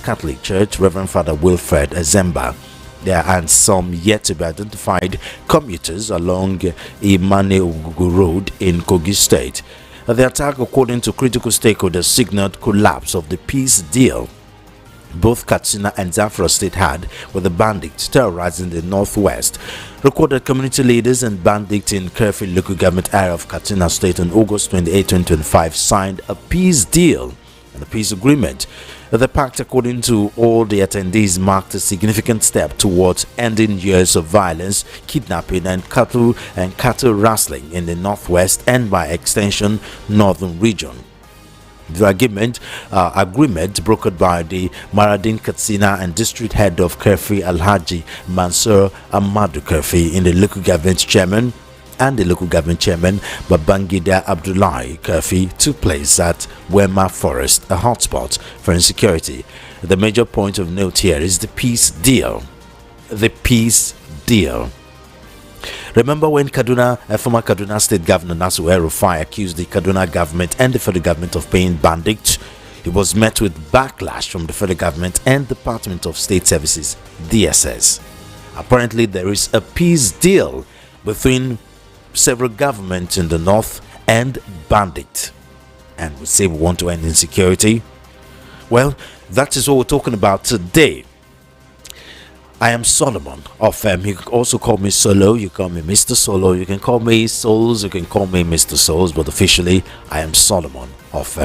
Catholic Church, Reverend Father Wilfred Azemba. There are some yet to be identified commuters along Imane Ugugu Road in Kogi State. The attack, according to critical stakeholders, signaled collapse of the peace deal both Katsina and Zamfara State had with the bandits terrorizing the northwest. Recorded community leaders and bandits in Kerfi local government area of Katsina State on August 28, 2025 signed a peace deal and a peace agreement. The pact, according to all the attendees, marked a significant step towards ending years of violence, kidnapping and cattle rustling in the northwest and by extension northern region. The agreement brokered by the Maradin Katsina and district head of Kerfi Alhaji Mansur Ahmadu Kerfi in the local government chairman Babangida Abdullahi Kerfi took place at Wema Forest, a hotspot for insecurity. The major point of note here is the peace deal. The peace deal. Remember when former Kaduna State Governor Nasir El-Rufai accused the Kaduna government and the federal government of paying bandits? He was met with backlash from the federal government and Department of State Services, DSS. Apparently, there is a peace deal between several governments in the north and bandits. And we say we want to end insecurity. Well, that is what we're talking about today. I am Solomon of you can also call me Solo, you call me Mr. Solo, you can call me Souls, you can call me Mr. Souls, but officially I am Solomon of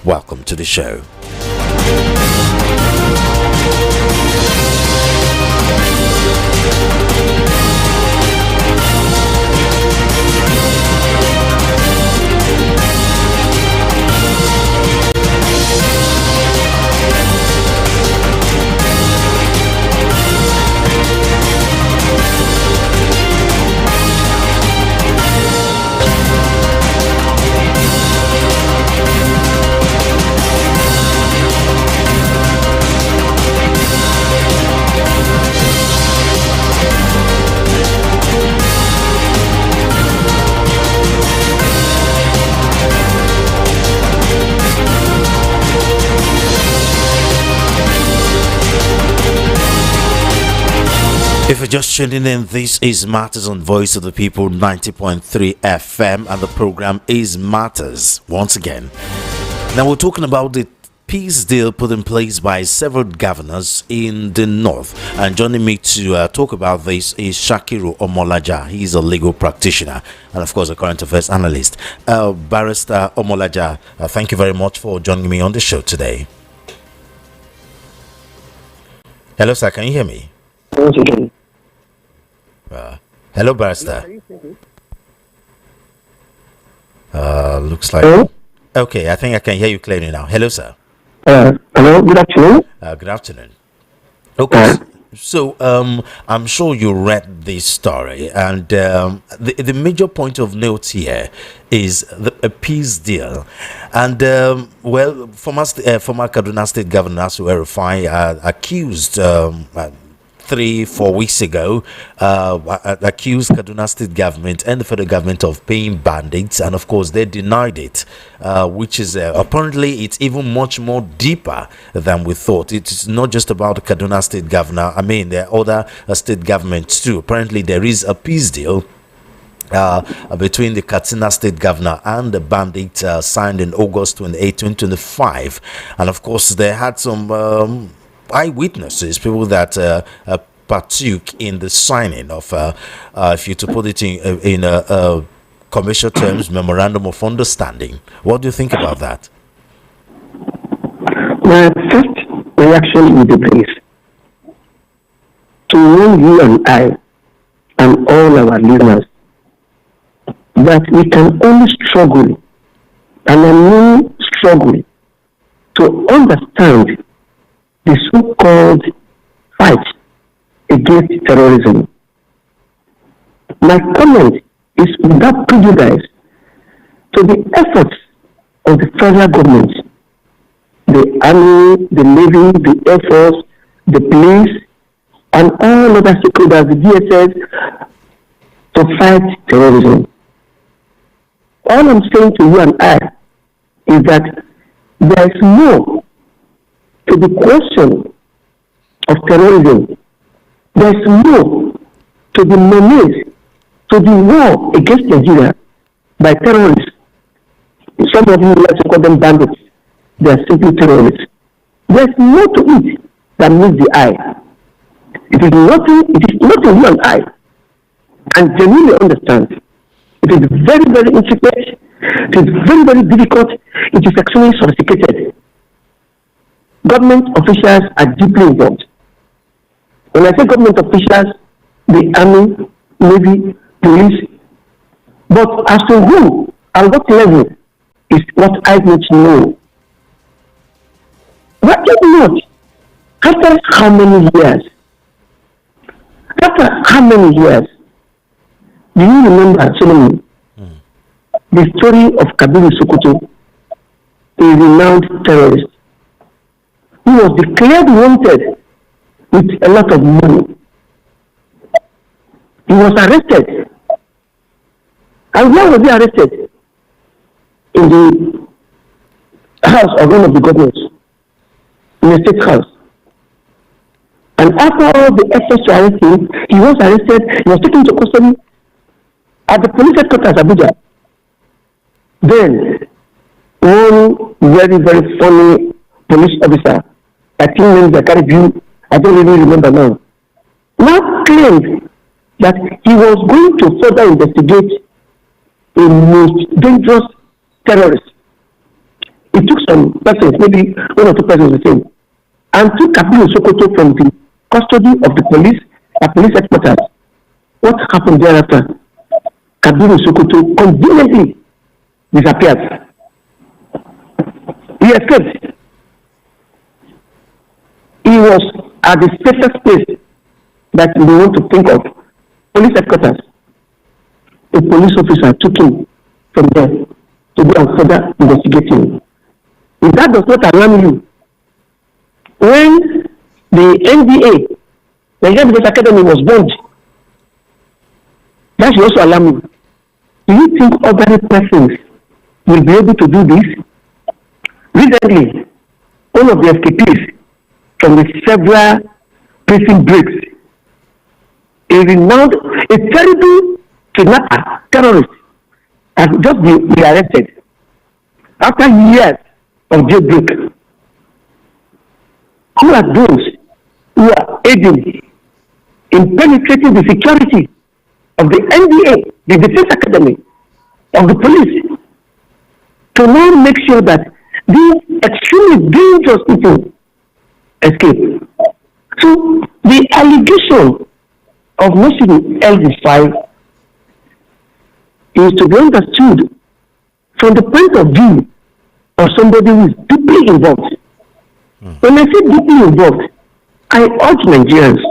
welcome to the show. If you're just tuning in, this is Matters on Voice of the People 90.3 FM and the program is Matters once again. Now we're talking about the peace deal put in place by several governors in the north, and joining me to talk about this is Shakiru Omolaja. He's a legal practitioner and of course a current affairs analyst. Barrister Omolaja, thank you very much for joining me on the show today. Hello sir, can you hear me? Hello, Barrister. Looks like... Hello? Okay, I think I can hear you clearly now. Hello, sir. Hello, good afternoon. Good afternoon. Okay, so I'm sure you read this story, and the major point of note here is a peace deal. And, former Kaduna State Governor Nasir El-Rufai accused... 3-4 weeks ago, accused Kaduna State government and the federal government of paying bandits, and of course they denied it, which is apparently it's even much more deeper than we thought. It's not just about the Kaduna State governor. I mean, there are other state governments too. Apparently there is a peace deal between the Katsina State Governor and the bandit signed in August 28, 2025, and of course they had some eyewitnesses, people that partook in the signing of, if you to put it in commercial terms, memorandum of understanding. What do you think about that? My first reaction would be this: to warn you and I and all our listeners that we can only struggle, and I mean struggle, to understand the so-called fight against terrorism. My comment is without prejudice to the efforts of the federal government, the army, the navy, the air force, the police, and all other stakeholders, the DSS, to fight terrorism. All I'm saying to you and I is that there is more to the question of terrorism. There's more to the menace, to the war against Nigeria by terrorists. Some of you like to call them bandits. They are simply terrorists. There's more to it than meets the eye. It is nothing you and I and genuinely understand. It is very, very intricate. It is very, very difficult. It is extremely sophisticated. Government officials are deeply involved. When I say government officials, the army, navy, police, but as to who and what level is what I need to know. But if not, after how many years? After how many years? Do you remember, Solomon, the story of Kabiru Sokoto, a renowned terrorist? He was declared wanted with a lot of money. He was arrested. And where was he arrested? In the house of one of the governors, in the state house. And after all the efforts to arrest him, he was arrested, he was taken to custody at the police headquarters, Abuja. Then, one very, very funny police officer, I think named Zakari, I don't really remember now claimed that he was going to further investigate a most dangerous terrorist. He took some persons, maybe one or two persons the same, and took Kabiru Sokoto from the custody of the police at police headquarters. What happened thereafter? Kabiru Sokoto conveniently disappeared. He escaped. He was at the safest place that we want to think of, police headquarters. A police officer took him from there to go and further investigate him. If that does not alarm you, when the NBA, the Nigerian Defense Academy, was bombed, that should also alarm you. Do you think other persons will be able to do this? Recently, one of the escapees from the several prison breaks, a terrible kidnapper, terrorist, has just been arrested after years of jailbreak. Who are those who are aiding in penetrating the security of the NBA, the Defense Academy, of the police, to now make sure that these extremely dangerous people escape? So the allegation of Muslim El-Rufai is to be understood from the point of view of somebody who is deeply involved. When I say deeply involved, I urge Nigerians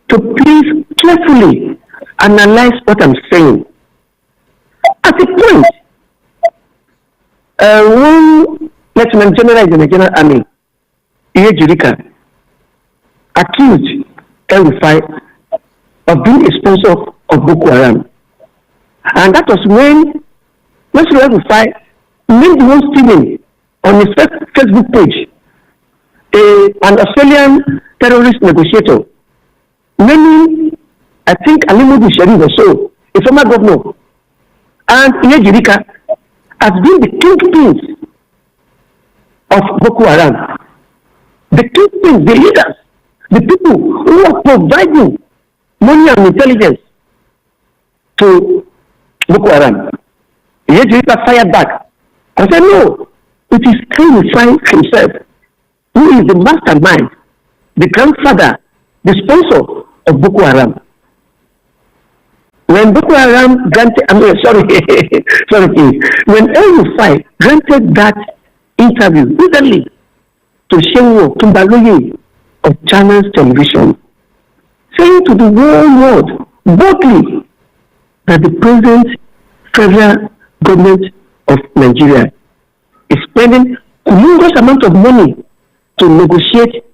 to please carefully analyze what I'm saying. At a point, one Lieutenant General in the Nigerian Army, Iyejirika, accused El-Rufai of being a sponsor of Boko Haram. And that was when Mr. El-Rufai made one statement on his Facebook page, an Australian terrorist negotiator, naming, I think, Alimudu Sharif or so, a former governor, and Iyejirika has been the kingpins of Boko Haram. The kingpins, the leaders, the people who are providing money and intelligence to Boko Haram. Iyejirika fired back and said, no, it is El-Rufai himself who is the mastermind, the grandfather, the sponsor of Boko Haram. When Boko Haram granted, when El-Rufai granted that interview recently to Shenwo Tumbaloye of Channels Television, saying to the whole world boldly that the present federal government of Nigeria is spending a humongous amount of money to negotiate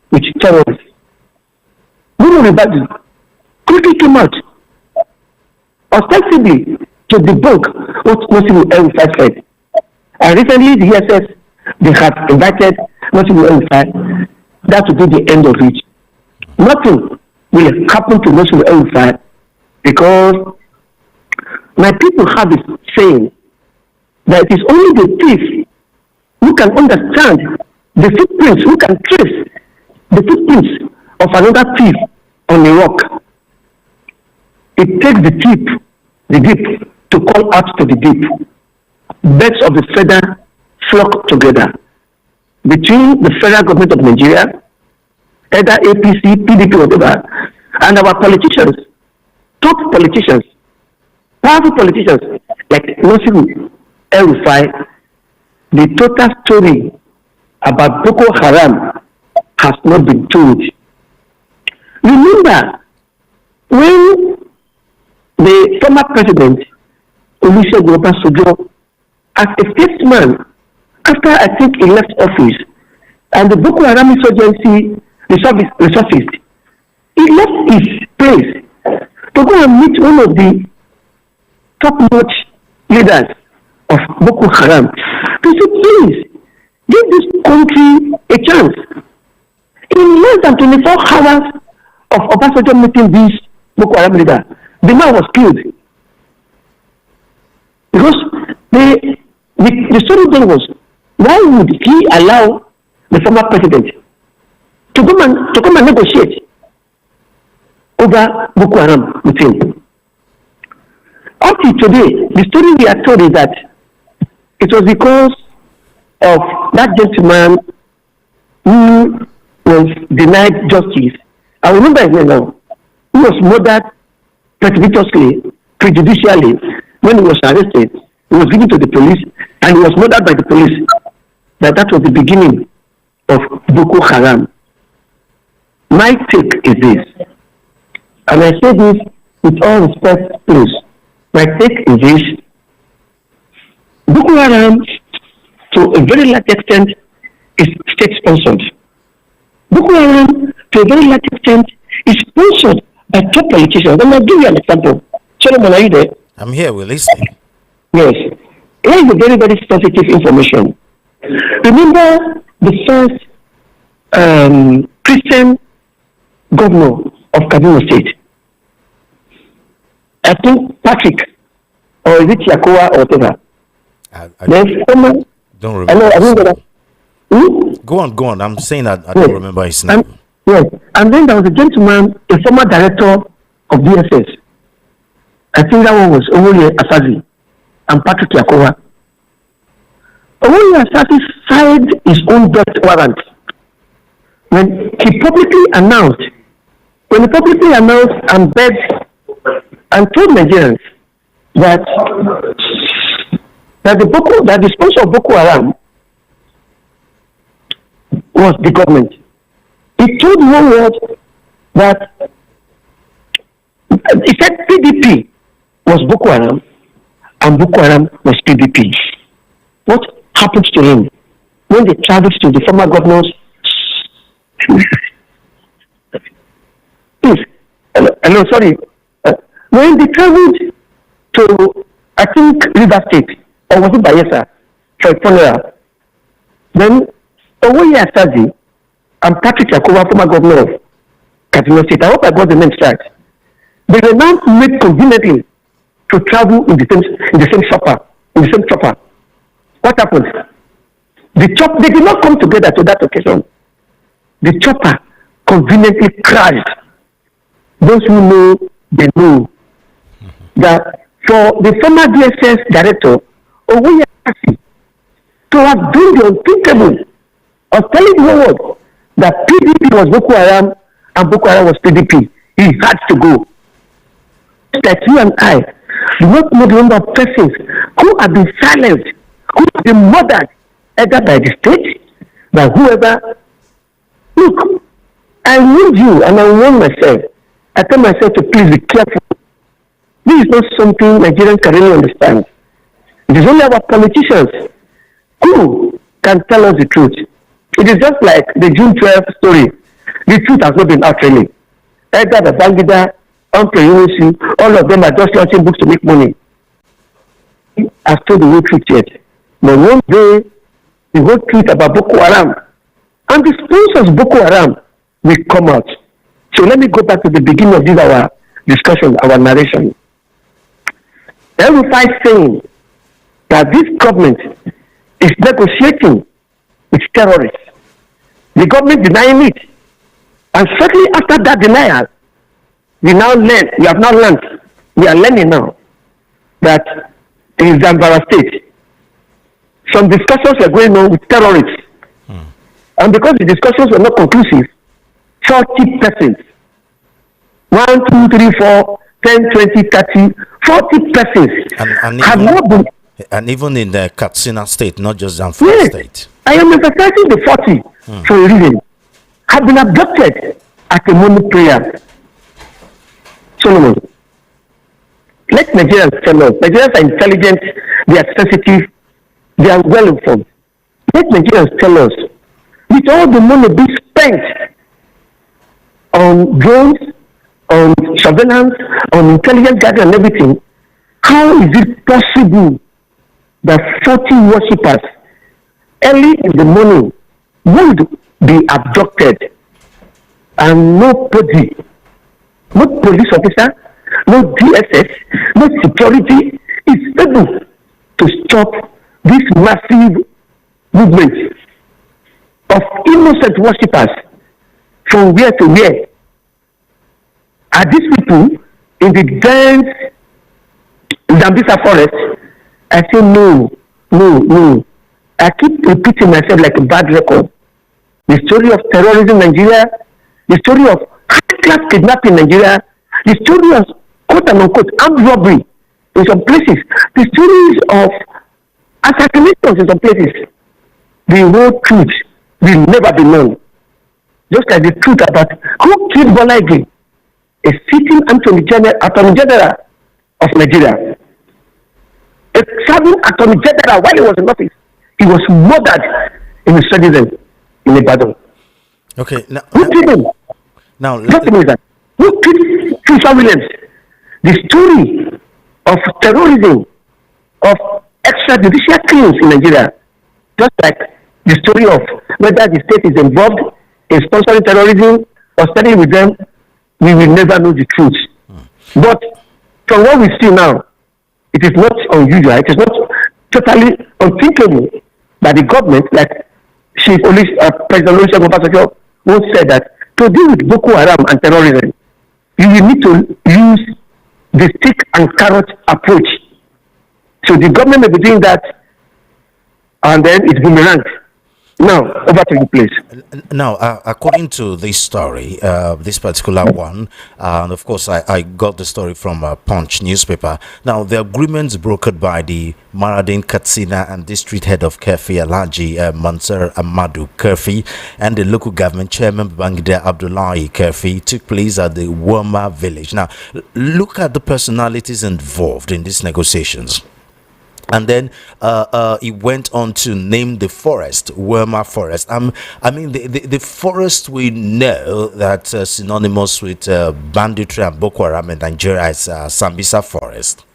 with terrorists. Bruno Ribadu quickly came out ostensibly to debunk what Muslim El-Rufai said. And recently the ESS, they have invited Muslim El-Rufai. That would be the end of it. nothing will happen to Muslim El-Rufai because my people have this saying that it is only the thief who can understand the footprints, who can trace the footprints of another thief on a rock. It takes the deep, to call out to the deep. Birds of the feather flock together. Between the federal government of Nigeria, either APC, PDP, whatever, and our politicians, top politicians, powerful politicians like Mosque El-Rufai, the total story about Boko Haram has not been told. Remember, when the former president, Olusegun Obasanjo, as a statesman, after I think he left office, and the Boko Haram insurgency resurfaced, he left his place to go and meet one of the top-notch leaders of Boko Haram to say, please, give this country a chance. In less than 24 hours of Obasanjo meeting this Boko Haram leader, the man was killed. Because the story then was, why would he allow the former president to come and negotiate over Boko Haram with him? Up to today, the story we are told is that it was because of that gentleman who was denied justice. I remember his name now. He was murdered prejudicially when he was arrested. He was given to the police and he was murdered by the police. That was the beginning of Boko Haram. My take is this, and I say this with all respect, please. My take is this: Boko Haram, to a very large extent, is state-sponsored. Boko Haram, to a very large extent, is sponsored by top politicians. And I'll give you an example. Solomon, are you there? I'm here, we're listening. Yes. Here is a very, very sensitive information. Remember the first Christian governor of Kaduna State? I think Patrick, or is it Yakowa or whatever? Don't remember. I know, Go on. I'm saying that I don't remember his name. Yes. And then there was a gentleman, a former director of DSS. I think that one was Owoye Asazi and Patrick Yakowa. Owoye Asazi signed his own death warrant when he publicly announced and begged and told Nigerians that the sponsor of Boko Haram was the government. He told one word that he said PDP was Boko Haram and Boko Haram was PDP. What happened to him when they traveled to the former governors? Please, hello, sorry. When they traveled to, I think, River State, or was it Bayelsa, for a funeral, then Owoye Asazi and Patrick Yakowa, former governor of Kaduna State, I hope I got the names right, they were now made conveniently to travel in the same chopper. What happened? They did not come together to that occasion. The chopper conveniently crashed. Those who know, they know that for the former DSS director, Owoye Asazi, to have done the unthinkable of telling the world that PDP was Boko Haram and Boko Haram was PDP, he had to go. That you and I do not know the number of persons who have been silenced, who have been murdered, either by the state, by whoever. Look, I warn you and I warn myself. I tell myself to please be careful. This is not something Nigerians can really understand. It is only our politicians who can tell us the truth. It is just like the June 12th story. The truth has not been out really. Either the Bangida, all of them are just launching books to make money. I've told the whole truth yet. But one day, the whole truth about Boko Haram and the sponsors of Boko Haram will come out. So let me go back to the beginning of this our discussion, our narration. Everybody saying that this government is negotiating with terrorists. The government denying it. And shortly after that denial, we have now learned, we are learning now that in Zamfara state, some discussions were going on with terrorists. And because the discussions were not conclusive, 40 persons, 1, 2, 3, 4, 10, 20, 30, 40 persons have not been. And even in the Katsina state, not just Zamfara state. I am emphasizing the 40 for a reason. Have been abducted at a morning prayer. Solomon, let Nigerians tell us. Nigerians are intelligent, they are sensitive, they are well informed. Let Nigerians tell us, with all the money being spent on drones, on surveillance, on intelligence gathering and everything, how is it possible that 40 worshippers early in the morning would be abducted and nobody, no police officer, no DSS, no security is able to stop this massive movement of innocent worshippers from where to where? Are these people in the dense Zambisa forest? I say no. I keep repeating myself like a bad record. The story of terrorism in Nigeria, the story of high-class kidnapping in Nigeria, the story of quote and unquote armed robbery in some places, the stories of assassinations in some places. The whole truth will never be known. Just like the truth about who killed Bola Ige, a sitting attorney general of Nigeria. A serving attorney general while he was in office, he was murdered in his citizen in Ibadan. Okay, who killed him? Now, who killed Trisha Williams? The story of terrorism, of extrajudicial killings in Nigeria, just like the story of whether the state is involved in sponsoring terrorism or studying with them, we will never know the truth. But from what we see now, it is not unusual, it is not totally unthinkable that the government, like President Olusegun Obasanjo once said that to deal with Boko Haram and terrorism, you will need to use the stick and carrot approach. So the government may be doing that, and then it's boomerang. Now, over to you, please. Now, according to this story, this particular one, and of course, I got the story from Punch newspaper. Now, the agreements brokered by the Maradin Katsina and district head of Kefi, Alhaji Mansur Amadu Kefi, and the local government chairman, Babangida Abdullahi Kefi, took place at the Woma village. Now, look at the personalities involved in these negotiations. And then he went on to name the forest Woma Forest. I mean, the forest we know that synonymous with banditry and Boko Haram in Nigeria is Sambisa Forest.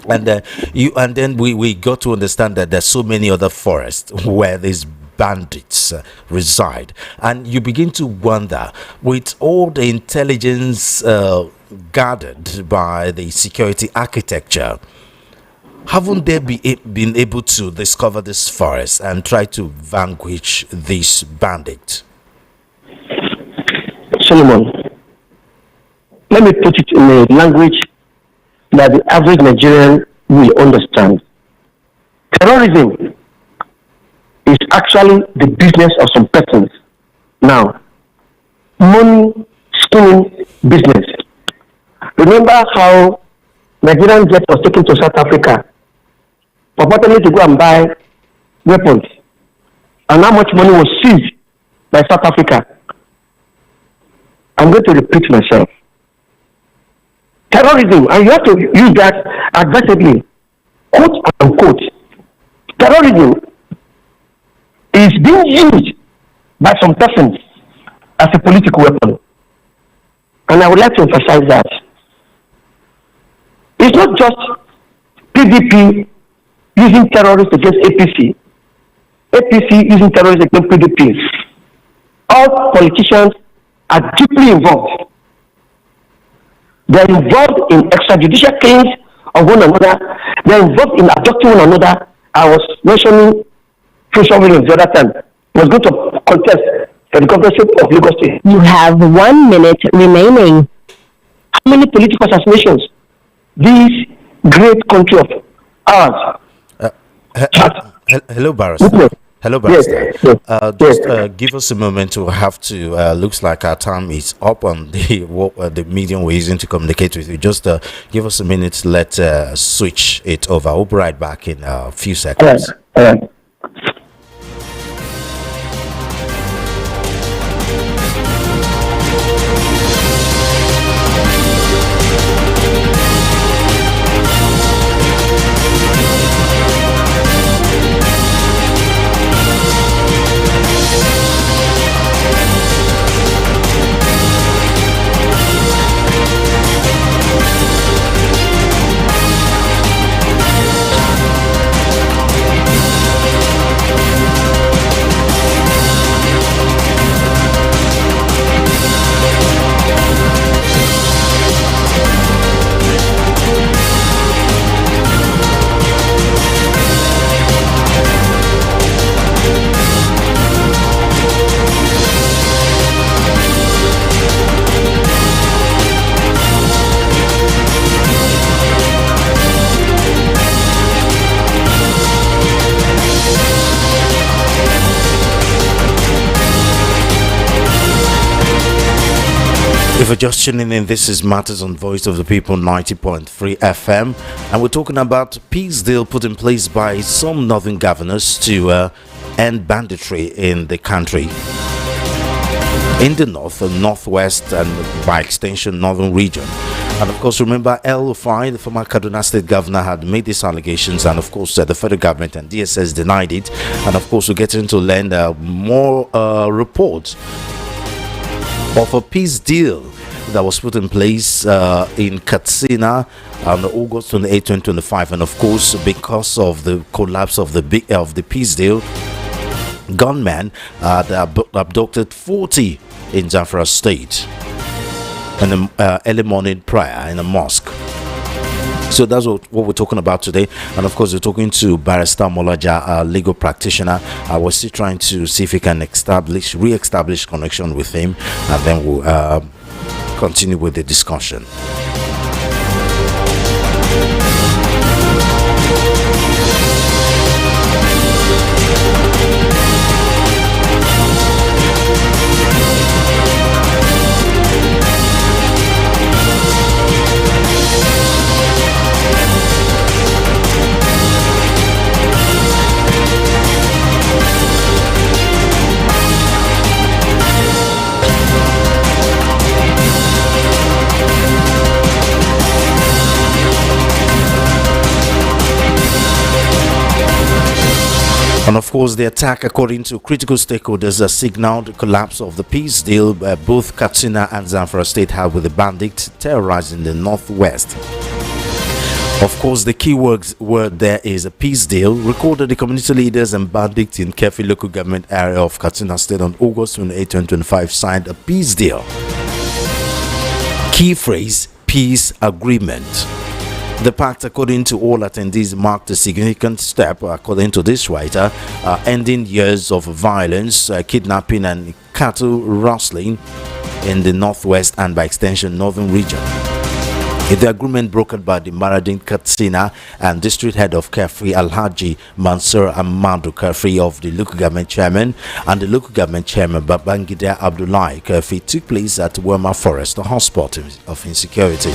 And then we got to understand that there's so many other forests where these bandits reside, and you begin to wonder, with all the intelligence gathered by the security architecture, haven't they been able to discover this forest and try to vanquish this bandit? Solomon, let me put it in a language that the average Nigerian will understand. Terrorism is actually the business of some persons. Now, money stealing business. Remember how Nigerian jet was taken to South Africa, purportedly to go and buy weapons, and how much money was seized by South Africa? I'm going to repeat myself. Terrorism, and you have to use that advertedly, quote unquote. Terrorism is being used by some persons as a political weapon. And I would like to emphasize that. It's not just PDP using terrorists against APC, APC using terrorists against PDP. All politicians are deeply involved. They're involved in extrajudicial claims of one another. They're involved in abducting one another. I was mentioning Prince Williams the other time. He was going to contest for the governorship of Lagos State. You have 1 minute remaining. How many political assassinations this great country of ours? Hello, Barrister. Hello, Barrister. Yes. Just give us a moment. To have to. Looks like our time is up on the medium we're using to communicate with you. Just give us a minute. Let's switch it over. We'll be right back in a few seconds. All right. If you're just tuning in, this is Matters on Voice of the People 90.3 FM, and we're talking about peace deal put in place by some northern governors to end banditry in the country. In the north, northwest, and by extension, northern region. And of course, remember, El-Rufai, the former Kaduna State governor, had made these allegations, and of course, the federal government and DSS denied it. And of course, we're getting to learn more reports of a peace deal that was put in place in Katsina on August 28, 2025, and of course, because of the collapse of the peace deal, gunmen abducted 40 in Zamfara state in the early morning prayer in a mosque. So that's what we're talking about today. And of course, we're talking to Barrister Molaja, a legal practitioner. We're still trying to see if we can re-establish connection with him, and then we'll continue with the discussion. And of course, the attack, according to critical stakeholders, signaled the collapse of the peace deal both Katsina and Zamfara state had with the bandits terrorizing the northwest. Of course, the key word there is a peace deal. Recorded the community leaders and bandits in Kefi local government area of Katsina state on August 28, 2025 signed a peace deal. Key phrase, peace agreement. The pact, according to all attendees, marked a significant step, according to this writer, ending years of violence, kidnapping and cattle rustling in the northwest and by extension northern region. The agreement brokered by the Maradin Katsina and district head of Kafri Alhaji Mansur Ahmadu Kafri of the local government chairman and the local government chairman Babangida Abdullahi Kafri took place at Wema Forest, the hotspot of insecurity.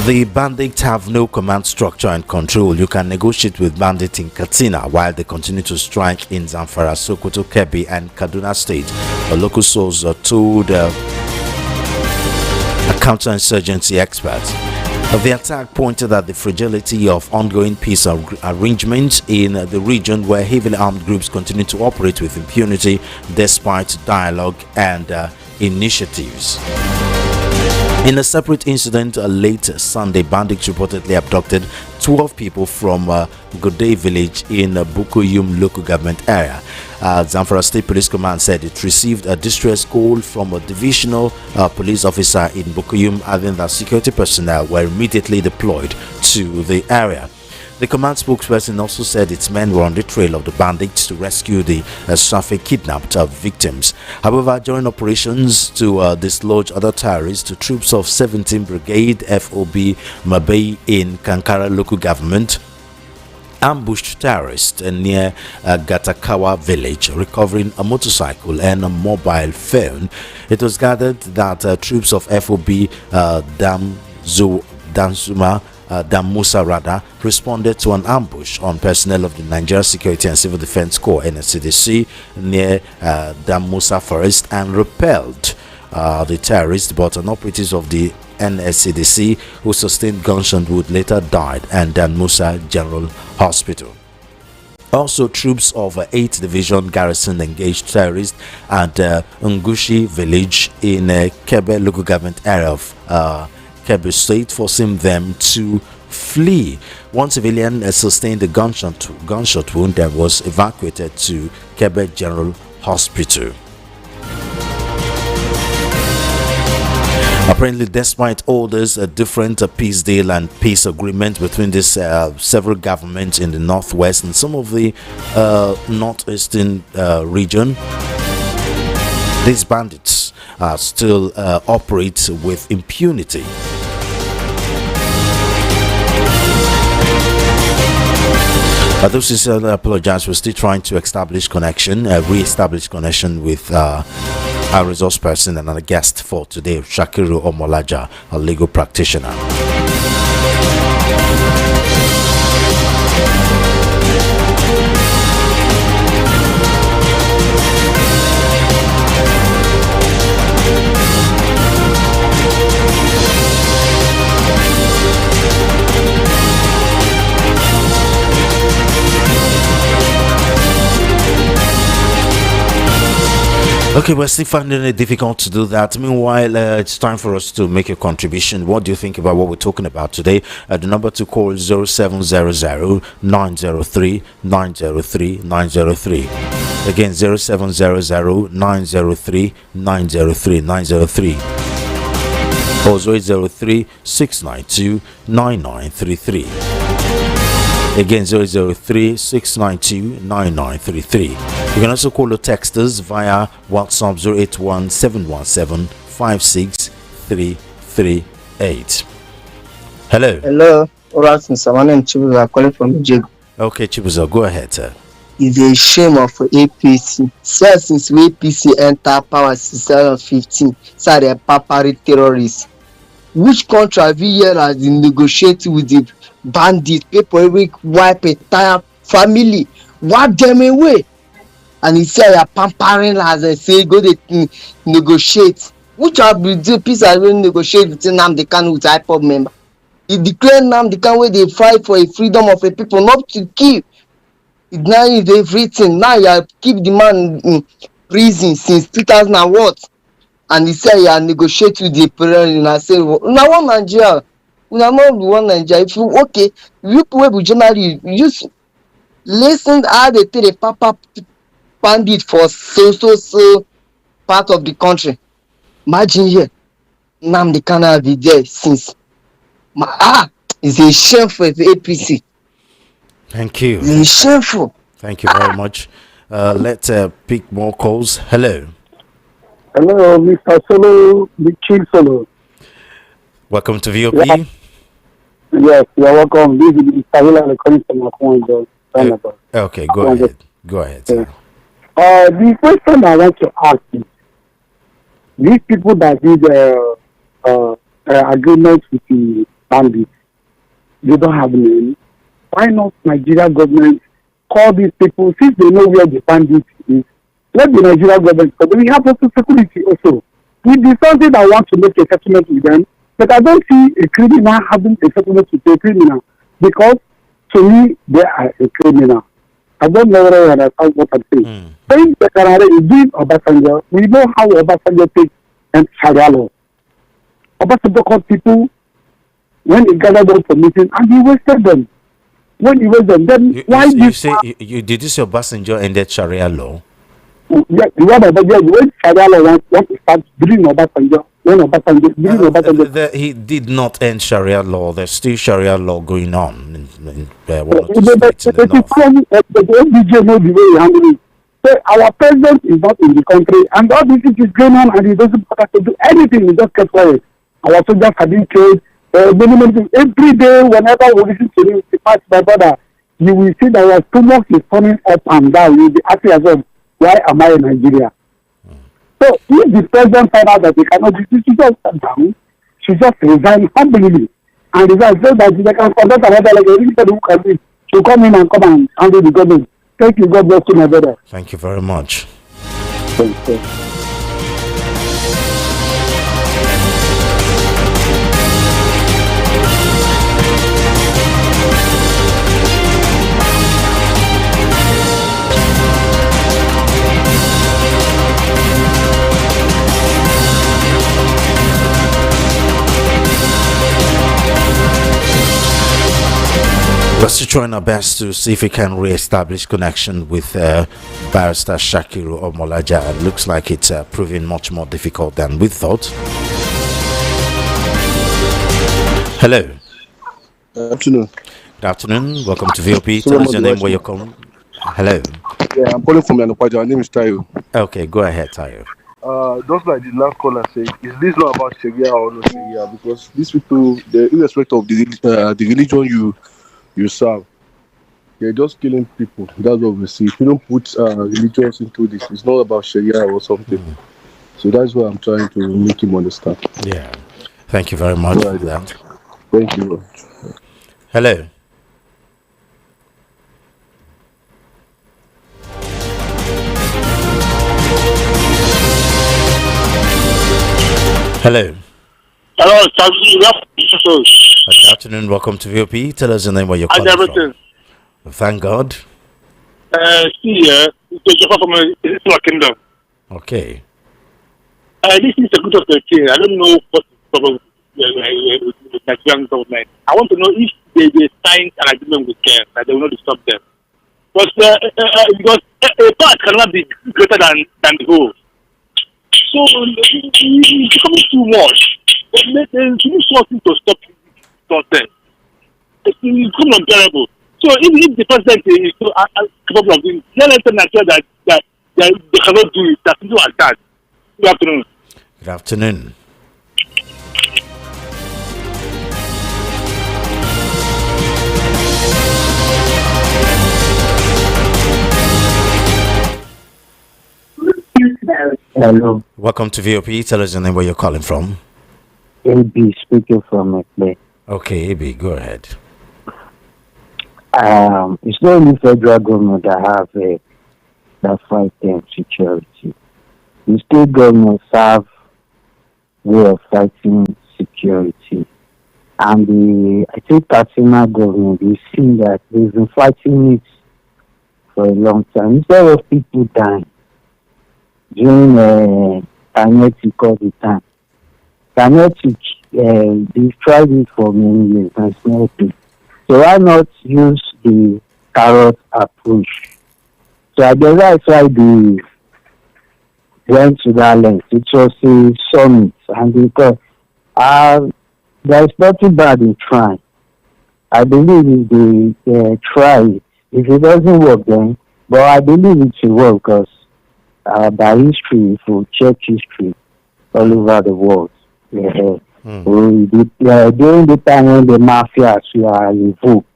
The bandits have no command structure and control. You can negotiate with bandits in Katsina while they continue to strike in Zamfara, Sokoto, Kebbi and Kaduna state. A local source told a counterinsurgency expert. The attack pointed at the fragility of ongoing peace arrangements in the region where heavily armed groups continue to operate with impunity despite dialogue and initiatives. In a separate incident, late Sunday, bandits reportedly abducted 12 people from Godey village in Bukuyum local government area. Zamfara State Police Command said it received a distress call from a divisional police officer in Bukuyum, adding that security personnel were immediately deployed to the area. The command spokesperson also said its men were on the trail of the bandits to rescue the Safi kidnapped victims. However, during operations to dislodge other terrorists, troops of 17th Brigade FOB Mabey in Kankara local government ambushed terrorists near Gatakawa village, recovering a motorcycle and a mobile phone. It was gathered that troops of FOB Damusa rather responded to an ambush on personnel of the Nigeria Security and Civil Defense Corps NSCDC near Damusa Forest and repelled the terrorists, but an operative of the NSCDC who sustained gunshot wound later died and Damusa General Hospital. Also, troops of 8th Division Garrison engaged terrorists at Ngushi village in Kebe local government area of Kebbi State, forcing them to flee. One civilian sustained a gunshot wound and was evacuated to Kebbi General Hospital. Apparently, despite all this different peace deal and peace agreement between these several governments in the northwest and some of the northeastern region, these bandits still operate with impunity. Those sincerely apologize. We're still trying to establish connection, re-establish connection with our resource person and our guest for today, Shakiru Omolaja, a legal practitioner. Okay, we're still finding it difficult to do that. Meanwhile, it's time for us to make a contribution. What do you think about what we're talking about today? The number to call is 0700 903 903 903. Again, 0700 903 903 903. Also 803 692 9933. Again, 003-692-9933. You can also call or text us via WhatsApp 081-717-56338. Hello. Hello. Alright, Mr. My name is Chibuza, calling from Ijegu. Okay, Chibuza, go ahead, sir. It's a shame of APC. Since APC enter power 2015, so they are papary terrorists. Which country have you here has been negotiating with the bandits? People every wipe entire family, wipe them away, and he say you are pampering as I say go they negotiate. Which have been the peace has been negotiate between Nnamdi Kanu with IPOB member? He declared Nnamdi Kanu where they fight for a freedom of a people, not to kill. Now is everything. Now you keep the man in prison since 2000 and what? And he said, "Yeah, negotiate with the parents." And I say, "Now one Nigeria, not one Nigeria. If you okay, you people generally just listen how they tell the papa bandit for so part of the country. Imagine here, Nnamdi Kanu be there since. It's a shame for the APC. Thank you. It's shameful. Thank you very much. Let's pick more calls. Hello. Hello, Mr. Solo, the Chief Solo. Welcome to VOP. Yeah. Yes, you're welcome. This is Mr. Hila calling from Akwonjo. Okay, go ahead. Go ahead. Yeah. The question I want to ask is, these people that did agreement with the bandits, they don't have name. Why not Nigeria government call these people, since they know where the bandits is? Let the Nigeria government, but we have also security also. It is something that want to make a settlement with them, but I don't see a criminal having a settlement with a criminal, because to me they are a criminal. I don't know whether you understand what I'm saying. Saying the Canada is doing Obasanjo, we know how Obasanjo takes and Sharia law. Obasanjo called people when he gathered them for meeting and he wasted them. When he wasted them, then why you this? say did you say Obasanjo ended Sharia law? Yeah, the one about when Sharia law want to start during Obasanjo, He did not end Sharia law. There's still Sharia law going on in one or two the states in the north. OBJ know the way he handle it. So our president is not in the country, and all this is going on, and he doesn't bother to do anything. He just kept quiet. Our soldiers have been killed. Many things. Every day, whenever we listen to him, my brother, you will see that your stomach is turning up and down. You'll be asking yourself, why am I in Nigeria? So if the president find out that they cannot do this, she just step down, she just resign humbly and resign so that they can conduct another like anybody who can do it to come in and handle the government. Thank you. God bless you, my brother. Thank you very much. Thank you. We're still trying our best to see if we can re-establish connection with Barrister Shakiru Omolaja. It looks like it's proving much more difficult than we thought. Hello. Good afternoon. Good afternoon. Welcome to VOP. Tell us your name, where you're calling. Hello. Yeah, I'm calling from Yanokwaja. My name is Tayo. Okay, go ahead, Tayo. Just like the last caller said, is this not about Sharia or not Sharia? Because these people, irrespective of the religion you serve, they're just killing people. That's what we see. If you don't put religions into this, it's not about Sharia or something. So that's what I'm trying to make him understand. Yeah. Thank you very much for that. Thank you. Hello. Hello. Hello, Good afternoon. Welcome to VOP. Tell us your name, where you're calling from. Thank God. It's from Islam Kingdom. Okay. This is a good of the king. I don't know what the problem with the Nigerian government. I want to know if they signed an agreement with them that they will not disturb them. But because a part cannot be greater than the whole. So it's becoming too much. There should be something to stop nonsense. It's becoming unbearable. So if the president is so capable of doing, let them ensure that they cannot do it. That something like that. Good afternoon. Good afternoon. Hello. Welcome to VOP. Tell us your name, where you're calling from. AB speaking from Mosque. Okay, AB, go ahead. It's not only federal government that fight security. The state governments have way of fighting security. And I think Katsina government, we've seen that they've been fighting it for a long time. Instead of people dying during kinetic all the time. Kinetic, they've tried it for many years and it's not working. So why not use the carrot approach? So I guess that's why they went to that length. It was a summit, and because there's nothing bad in trying. I believe if they try it, if it doesn't work then, but I believe it will work because by history, if you check history all over the world, during the time when the mafias were involved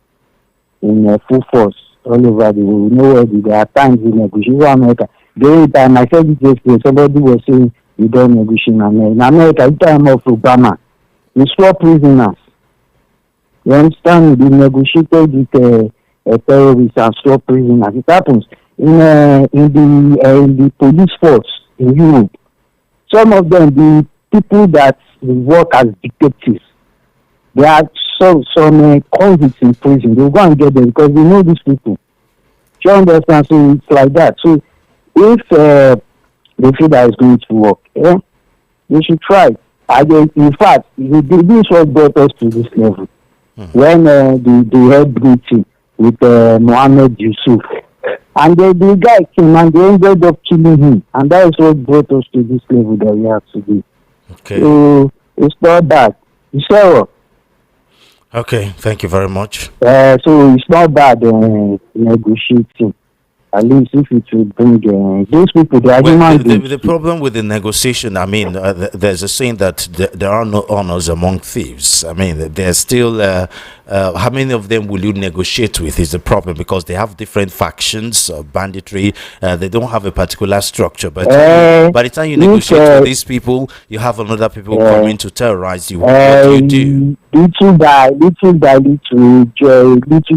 in full force all over the world, you know where there are times in negotiation with America. During the time I said it yesterday, somebody was saying we don't negotiate in America. In America, the time of Obama, we swap prisoners. You understand? We negotiated with terrorists and swap prisoners. It happens in the police force in Europe. Some of them, the people that work as detectives, they are some convicts in prison. They go and get them because they know these people. Do you understand? So it's like that. So if they feel that it's going to work, they should try. In fact, this was brought us to this level when the head meeting with Mohammed Yusuf, and the guy came and they ended up killing him, and that is what brought us to this level that we have today. Okay. So it's not bad. It's all. Okay, thank you very much. So it's not bad negotiating. At least if it will bring those people, they are human beings. The problem with the negotiation, I mean, there's a saying that there are no honors among thieves. I mean, there's still, how many of them will you negotiate with is the problem, because they have different factions of banditry. They don't have a particular structure. But by the time you negotiate with these people, you have another people coming to terrorize you. What do you do? Little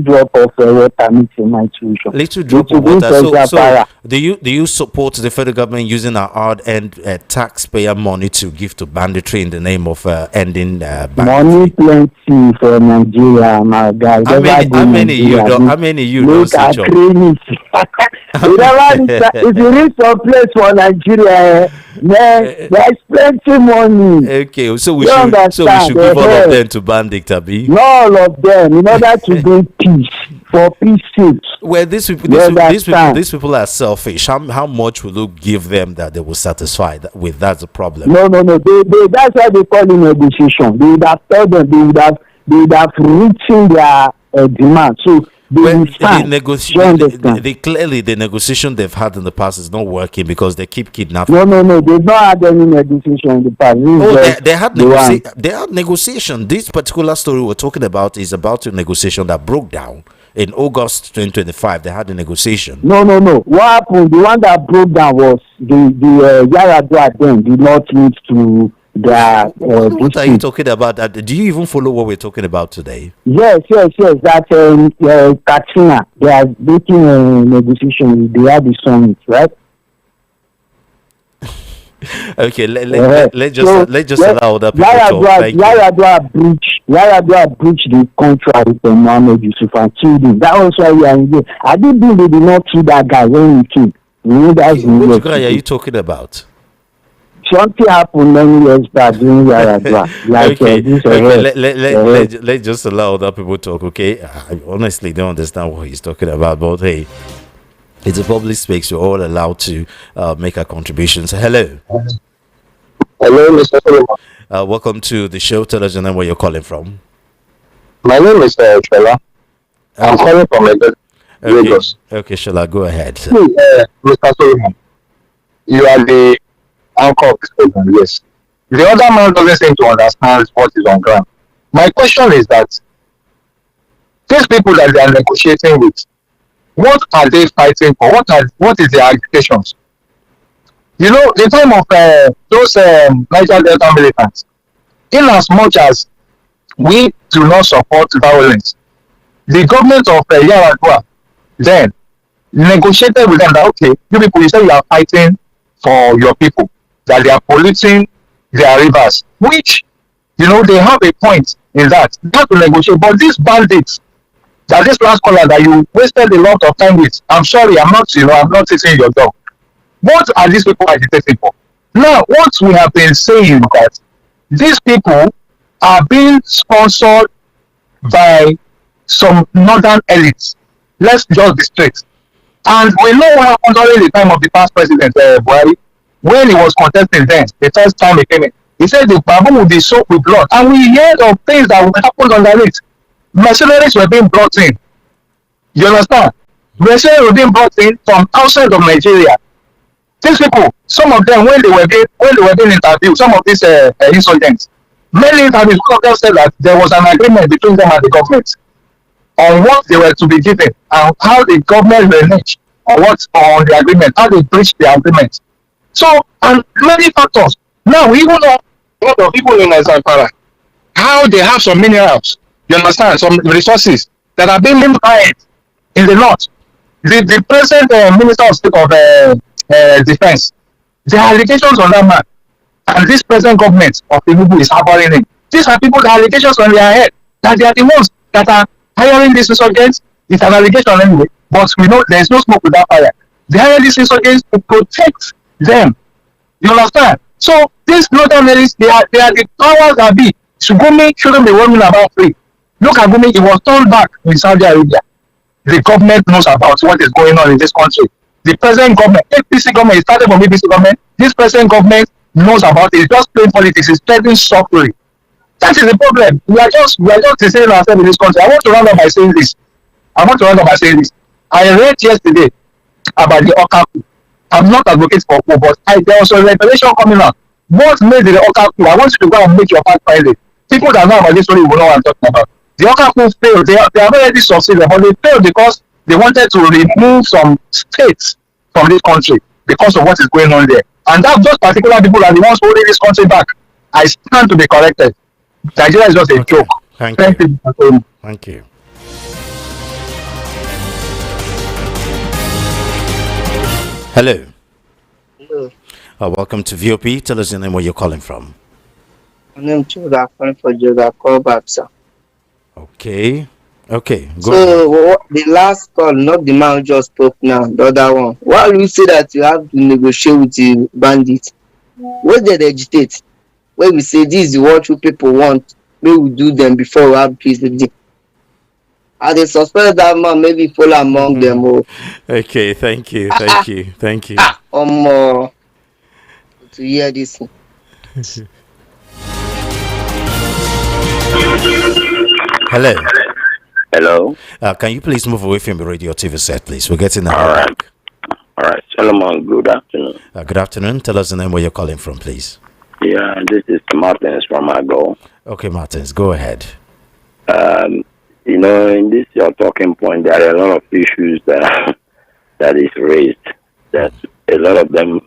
drop of water meets in my tuition. Little drop of water. So do you support the federal government using our hard-earned taxpayer money to give to banditry in the name of ending banditry? Money plenty for Nigeria, my guy. How many you don't switch up? If you reach some place for Nigeria, there's plenty money. Okay, so we should give all of them to Bandit, Abi. Not all of them, in order to bring peace, for peace sake. Well, these people are selfish. How much will you give them that they will satisfy with? That's the problem. No. That's why they call it negotiation. They would have told them, they would have reaching their demand. So clearly the negotiation they've had in the past is not working because they keep kidnapping. No, they've not had any negotiation in the past. They had negotiation. This particular story we're talking about is about a negotiation that broke down in August 2025. They had a negotiation. No. What happened? The one that broke down was the Yaradua then did not lead to their. What are you talking about? Do you even follow what we're talking about today? Yes. That Katrina, they are making a negotiation. They had the summit, right? Okay, let's just allow other people to talk. Yaradua breached the contract with Mohammed Yusuf and killed him. That was why we are in here. I didn't think they did not kill that guy when he came. Which guy are you talking about? Something happened many years back during Yaradua. Let's just allow other people to talk, okay? I honestly don't understand what he's talking about, but hey, it's a public space. You're all allowed to make our contributions. Hello. Hello, Mr. Solomon. Welcome to the show. Tell us your name, where you're calling from. My name is Shola. I'm calling from Lagos. Okay, Shola, go ahead. Mr. Solomon, you are the anchor of this program, yes. The other man doesn't seem to understand what is on ground. My question is that these people that they are negotiating with, what are they fighting for? What is their agitations? You know, the time of those Niger Delta militants, in as much as we do not support violence, the government of Yaradua then negotiated with them that, okay, you people, you say you are fighting for your people, that they are polluting their rivers, which, you know, they have a point in that. They have to negotiate. But these bandits, that this last caller that you wasted a lot of time with, I'm sorry, I'm not teaching your dog. What are these people agitating for? Now, what we have been saying is that these people are being sponsored by some northern elites. Let's just be straight. And we know what happened during the time of the past president, Buhari, when he was contesting then, the first time he came in. He said the Babu would be soaked with blood. And we heard of things that happened under it. Mercenaries were being brought in. You understand? Mercenaries were being brought in from outside of Nigeria. These people, some of them, when they were being interviewed, some of these insurgents, many interviews, one of them said that there was an agreement between them and the government on what they were to be given and how the government reneged on the agreement, how they breached the agreement. So, and many factors. Now, we even know a lot of people in Zamfara, how they have some minerals, you understand, some resources that are being mined in the north. The present Minister of State of Defense, the allegations on that man, and this present government of Tinubu is harboring him. These are people that have allegations on their head, that they are the ones that are hiring these insurgents. It's an allegation anyway, but we know there is no smoke without fire. They hire these insurgents to protect them. You understand? So these northern areas, they are the powers that be. Sugumi shouldn't be worrying about free. Look at Gumi, he was turned back in Saudi Arabia. The government knows about what is going on in this country. The present government, APC government, it started from APC government. This present government knows about it. It's just playing politics. It's spreading suffering. That is the problem. We are just deceiving ourselves in this country. I want to round up by saying this. I read yesterday about the Okaku. I'm not advocating for coup, but there was a revelation coming out. What made the Okaku? I want you to go and make your part private. People that know about this story will know what I'm talking about. The Okaku failed. They have already succeeded, but they failed because they wanted to remove some states from this country because of what is going on there. And that those particular people are the ones holding this country back. I stand to be corrected. Nigeria is just a joke. Thank you. Thank you. Hello. Hello. Welcome to VOP. Tell us your name, where you're calling from. My name is Joga, calling for Joga. Call back, sir. Okay. Go So the last call, not the man who just spoke now, the other one. Why will you say that you have to negotiate with the bandits? What did they agitate? Where we say this is what you people want, we will do them before we have peace with them. And they suspect that man maybe fall among them. Okay, thank you. To hear this. Hello. Hello. Can you please move away from the radio TV set, please? We're getting All right. Solomon, good afternoon. Good afternoon. Tell us the name, where you're calling from, please. Yeah, this is Martins from Ago. Okay, Martins, go ahead. In this your talking point, there are a lot of issues that is raised. That a lot of them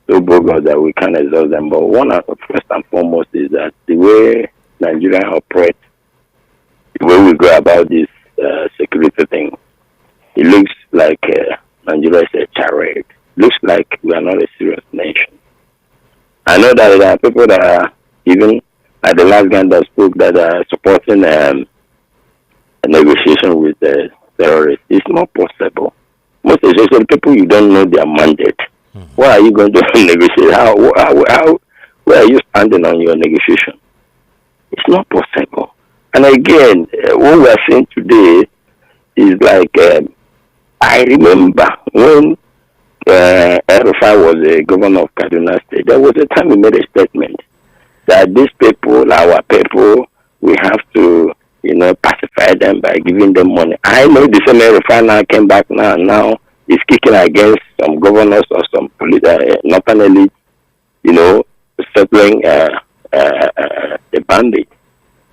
so bogus that we can't exhaust them. But first and foremost is that the way Nigeria operates, the way we go about this security thing, it looks like Nigeria is a charade. Looks like we are not a serious nation. I know that there are people that are, even like the last guy that spoke, that are supporting a negotiation with the terrorists. It's not possible. Most especially people you don't know their mandate. Why are you going to negotiate? How where are you standing on your negotiation? It's not possible. And again, what we are seeing today is like, I remember when Erufai was the governor of Kaduna State, there was a time he made a statement that these people, our people, we have to, pacify them by giving them money. I know the same Erufai now came back now is kicking against some governors or some northern elite, settling the bandit,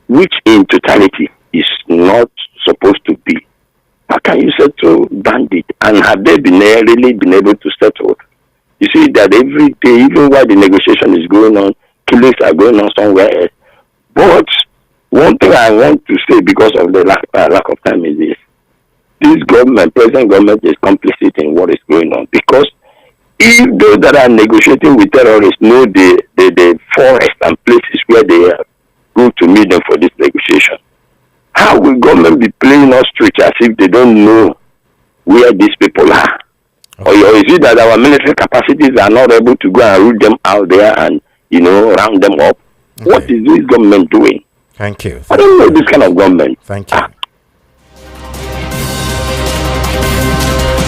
which in totality is not supposed to be. How can you settle bandit? And have they really been able to settle? You see that every day, even while the negotiation is going on, killings are going on somewhere else. But one thing I want to say, because of the lack of time, is this present government is complicit in what is going on. Because if those that are negotiating with terrorists know the forest and places where they are going to meet them for this negotiation, how will government be playing ostrich as if they don't know where these people are? Okay. Or is it that our military capacities are not able to go and root them out there and, round them up? Okay. What is this government doing? Thank you. I don't know this kind of government. Thank you.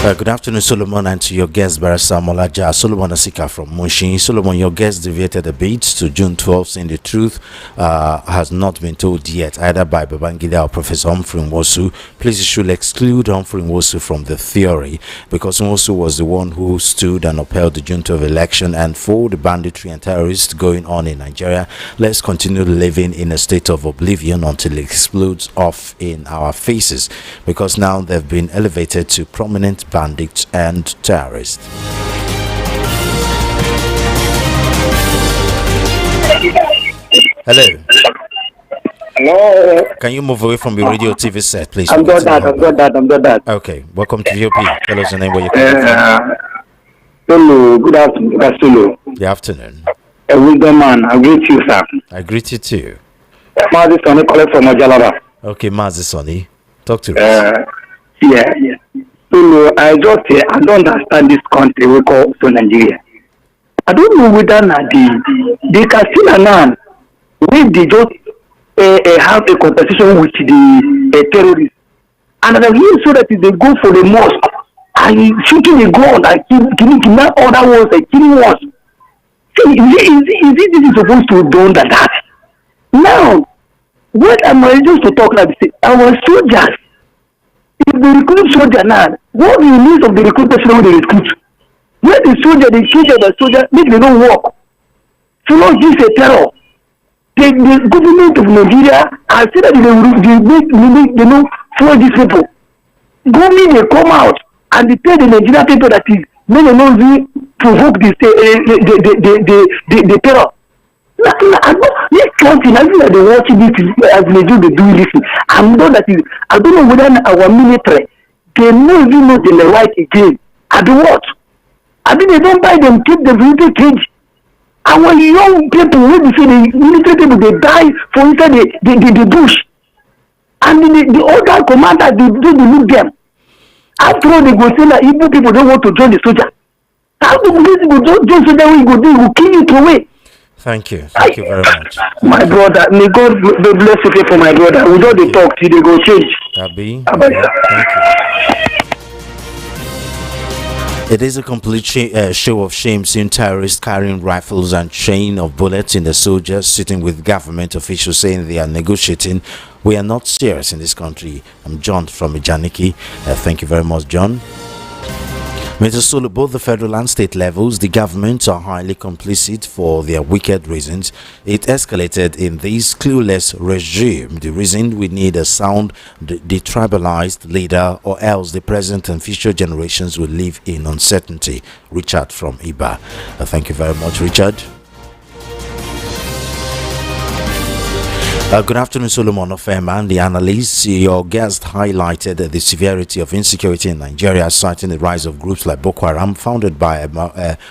Good afternoon, Solomon, and to your guest, Barrister Molaja. Solomon Asika from Mushin. Solomon, your guest deviated a bit to June 12th, saying the truth has not been told yet, either by Babangida or Professor Humphrey Nwosu. Please, you should exclude Humphrey Nwosu from the theory, because Nwosu was the one who stood and upheld the June 12th election. And for the banditry and terrorists going on in Nigeria, let's continue living in a state of oblivion until it explodes off in our faces, because now they've been elevated to prominent bandits and terrorists. Hello. Hello. Can you move away from the radio TV set, please? I'm got that. Okay. Welcome to VOP. Tell us your name, where you're calling from. Hello. Good afternoon. Good afternoon. A wisdom man. I greet you, sir. I greet you too. Mazi Sonny calling from Majalaba. Okay, Mazi Sonny. Talk to us. Yeah. So I don't understand this country we call Nigeria. I don't know whether na the Katsina now wey dey just have a competition with the terrorists, and I hear so that they go for the mosque and shooting a gun and killing other ones and killing ones. See, is it supposed to be done like that? Now, what am I just to talk like this? Our soldiers, if they recruit soldier now, what the needs of the recruit person when they recruit? Where the soldier, the soldier, make they don't work. So not this a terror. The government of Nigeria has said that they know for these people. Government they come out and they tell the Nigerian people that is may they not really provoke this the terror. This country, I feel like they watching this as they do this. I know that is, I don't know whether our military they know even know the right again. I do what? I mean they don't buy them, keep them in the cage. Our young people, when they say the military people, they die for inside the bush. And the other commanders, they look them. After all, they go say that Igbo people don't want to join the soldier. How do these people join soldier when you go there, will kill you away? Thank you. Thank you very much. My brother, may God bless you for my brother. We don't talk till they go change. Abi, thank you. It is a complete show of shame seeing terrorists carrying rifles and chain of bullets in the soldiers sitting with government officials saying they are negotiating. We are not serious in this country. I'm John from Ijaniki. Thank you very much, John. Mr. Solo, both the federal and state levels, the governments are highly complicit for their wicked reasons. It escalated in this clueless regime. The reason we need a sound, detribalized leader, or else the present and future generations will live in uncertainty. Richard from Iba. Thank you very much, Richard. Good afternoon, Solomon Ofeman, the analyst. Your guest highlighted the severity of insecurity in Nigeria, citing the rise of groups like Boko Haram, founded by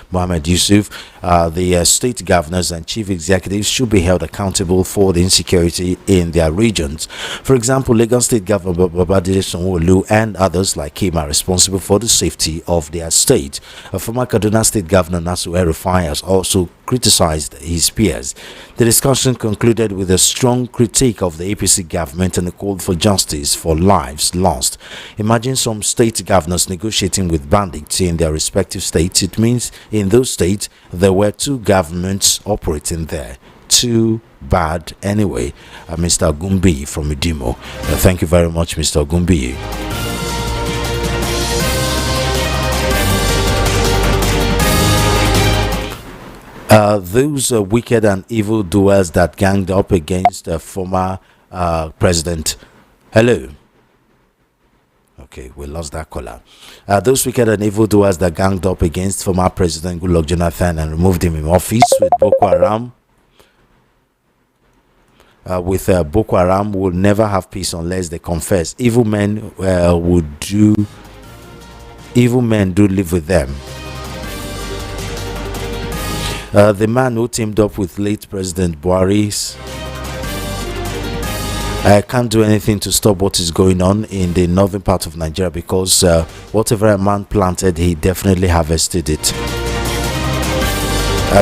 Mohammed Yusuf. The state governors and chief executives should be held accountable for the insecurity in their regions. For example, Lagos State Governor Babajide Sanwo-Olu and others like him are responsible for the safety of their state. Former Kaduna State Governor Nasu El-Rufai has also criticized his peers. The discussion concluded with a strong critique of the APC government and a call for justice for lives lost. Imagine some state governors negotiating with bandits in their respective states. It means in those states there were two governments operating there. Too bad anyway. Mr. Gumbi from Idimo. Thank you very much, Mr. Gumbi. Those wicked and evil doers that ganged up against former president. Hello. Okay, we lost that caller. Those wicked and evil doers that ganged up against former President Goodluck Jonathan and removed him in office with Boko Haram. Boko Haram will never have peace unless they confess. Evil men do live with them. The man who teamed up with late President Buhari can't do anything to stop what is going on in the northern part of Nigeria, because whatever a man planted, he definitely harvested it.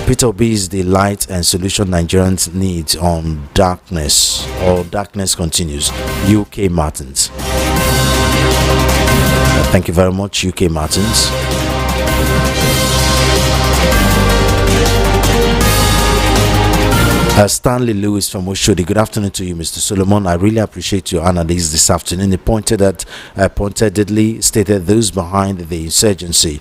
Peter Obi is the light and solution Nigerians need on darkness, or darkness continues. UK Martins. Thank you very much, UK Martins. Stanley Lewis from Oshodi. Good afternoon to you, Mr. Solomon. I really appreciate your analysis this afternoon. He pointedly stated those behind the insurgency,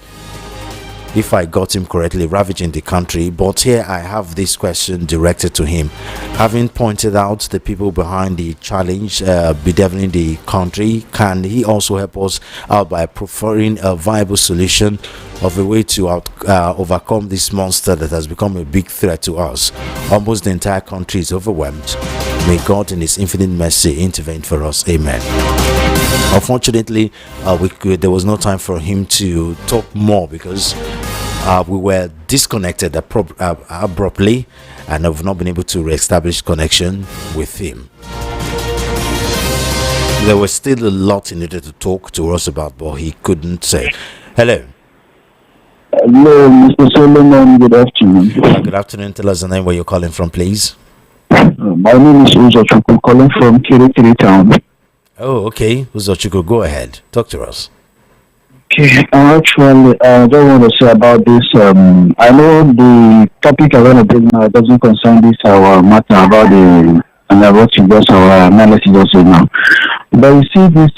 if I got him correctly, ravaging the country. But here I have this question directed to him. Having pointed out the people behind the challenge bedeviling the country, can he also help us out by proffering a viable solution of a way to overcome this monster that has become a big threat to us? Almost the entire country is overwhelmed. May God in his infinite mercy intervene for us. Amen. Unfortunately, there was no time for him to talk more because we were disconnected abruptly, and I've not been able to re-establish connection with him. There was still a lot he needed to talk to us about, but he couldn't say. Hello. Hello, Mr. Solomon. Good afternoon. Good afternoon. Tell us the name where you're calling from, please. My name is Uzo Chukwu, calling from Kirikiri town. Oh, okay. Uzochukwu, go ahead. Talk to us. Okay, actually, I don't want to say about this. I know the topic I want to bring now doesn't concern this our matter about the and what you just our analysis also now. But you see, this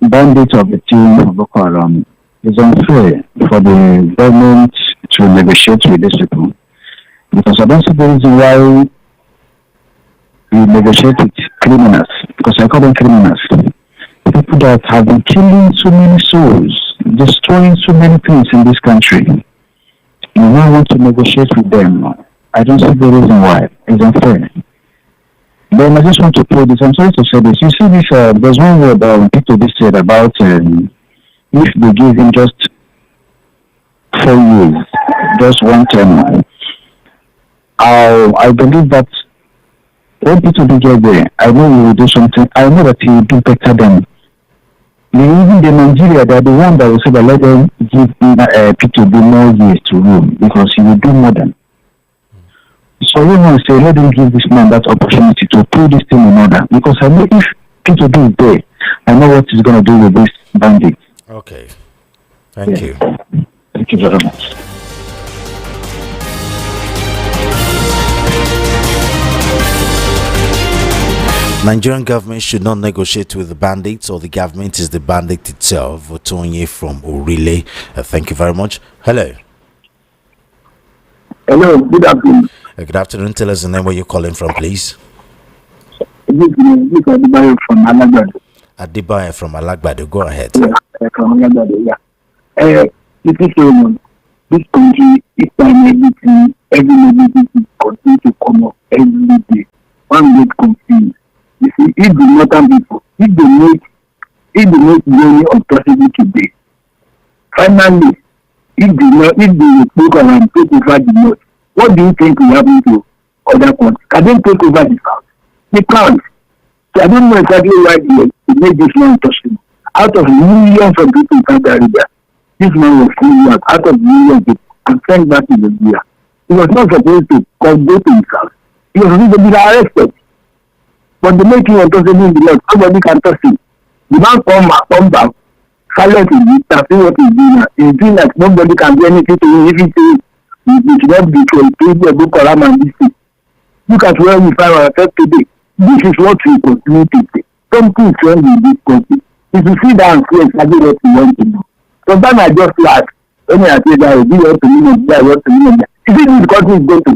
bandit of the team of Boko Haram is unfair for the government to negotiate with these people, because I don't see the reason why we negotiate with criminals, because I call them criminals. People that have been killing so many souls, destroying so many things in this country. You now want to negotiate with them. I don't see the reason why. It's unfair. Then I just want to put this. I'm sorry to say this. You see this, there's one word people just said about if they give him just 4 years, just one term. I believe that when people do get there, I know he will do something. I know that he will do better than even the Nigeria. They are the one that will say that let them give people more years to rule, because he will do more than. So we want to say let them give this man that opportunity to put this thing in order, because I know if people do it there, I know what he's going to do with this bandit. Okay. Thank you. Thank you very much. Nigerian government should not negotiate with the bandits, or the government is the bandit itself. Otonye from Orile. Thank you very much. Hello. Hello, good afternoon. Good afternoon. Tell us the name where you're calling from, please. This is Adibayo from Alagbado. Adibayo from Alagbado. Go ahead. Yeah, from Alagbado, yeah. This is Solomon. This country is everything, every continue to come up every day. One get confused. You see, if the northern people, if they make many atrocity today, finally, if they take over and take over the north, what do you think will happen to other countries? Can they take over the south? They can't. So I don't know exactly why they made this man untouchable. Out of millions of people in Saudi Arabia, this man was free out of millions of people and sent back to Nigeria. He was not supposed to go to the south. He was supposed to be arrested. But they make him untouchable in the north. Nobody can touch him. The man come back, silent in it, and see what he's doing. He's doing like nobody can do anything to him. If he says we should not be to a book or and this thing. Look at where we find ourselves today. This is what we continue to say. Something is wrong with this country. If you see that and see exactly what we want to do. Sometimes I just laugh when I say that we want to live there, want to live there. Is it this country is going to?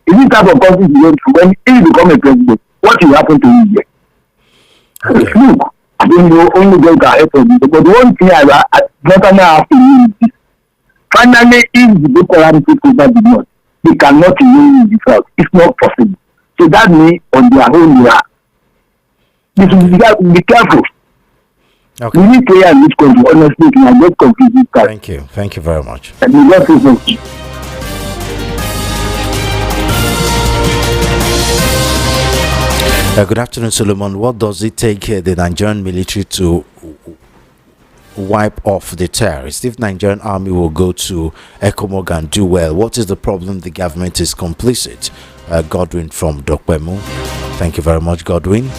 Is this type of country is going to? When he become a president, what will happen to him here? Okay. Look, I don't know, only God can help us. But one thing I not have to do is this. Finally, if the Boko Haram take over the north, they cannot remain in the south. It's not possible. So that means on their own they are. You should be careful. Okay. We need prayer in this country, honestly, I get confused with that. Thank you. Thank you very much. And we got to Good afternoon, Solomon. What does it take the Nigerian military to wipe off the terrorists? If Nigerian army will go to Ekomog and do well, what is the problem? The government is complicit. Godwin from Dokpemu. Thank you very much, Godwin.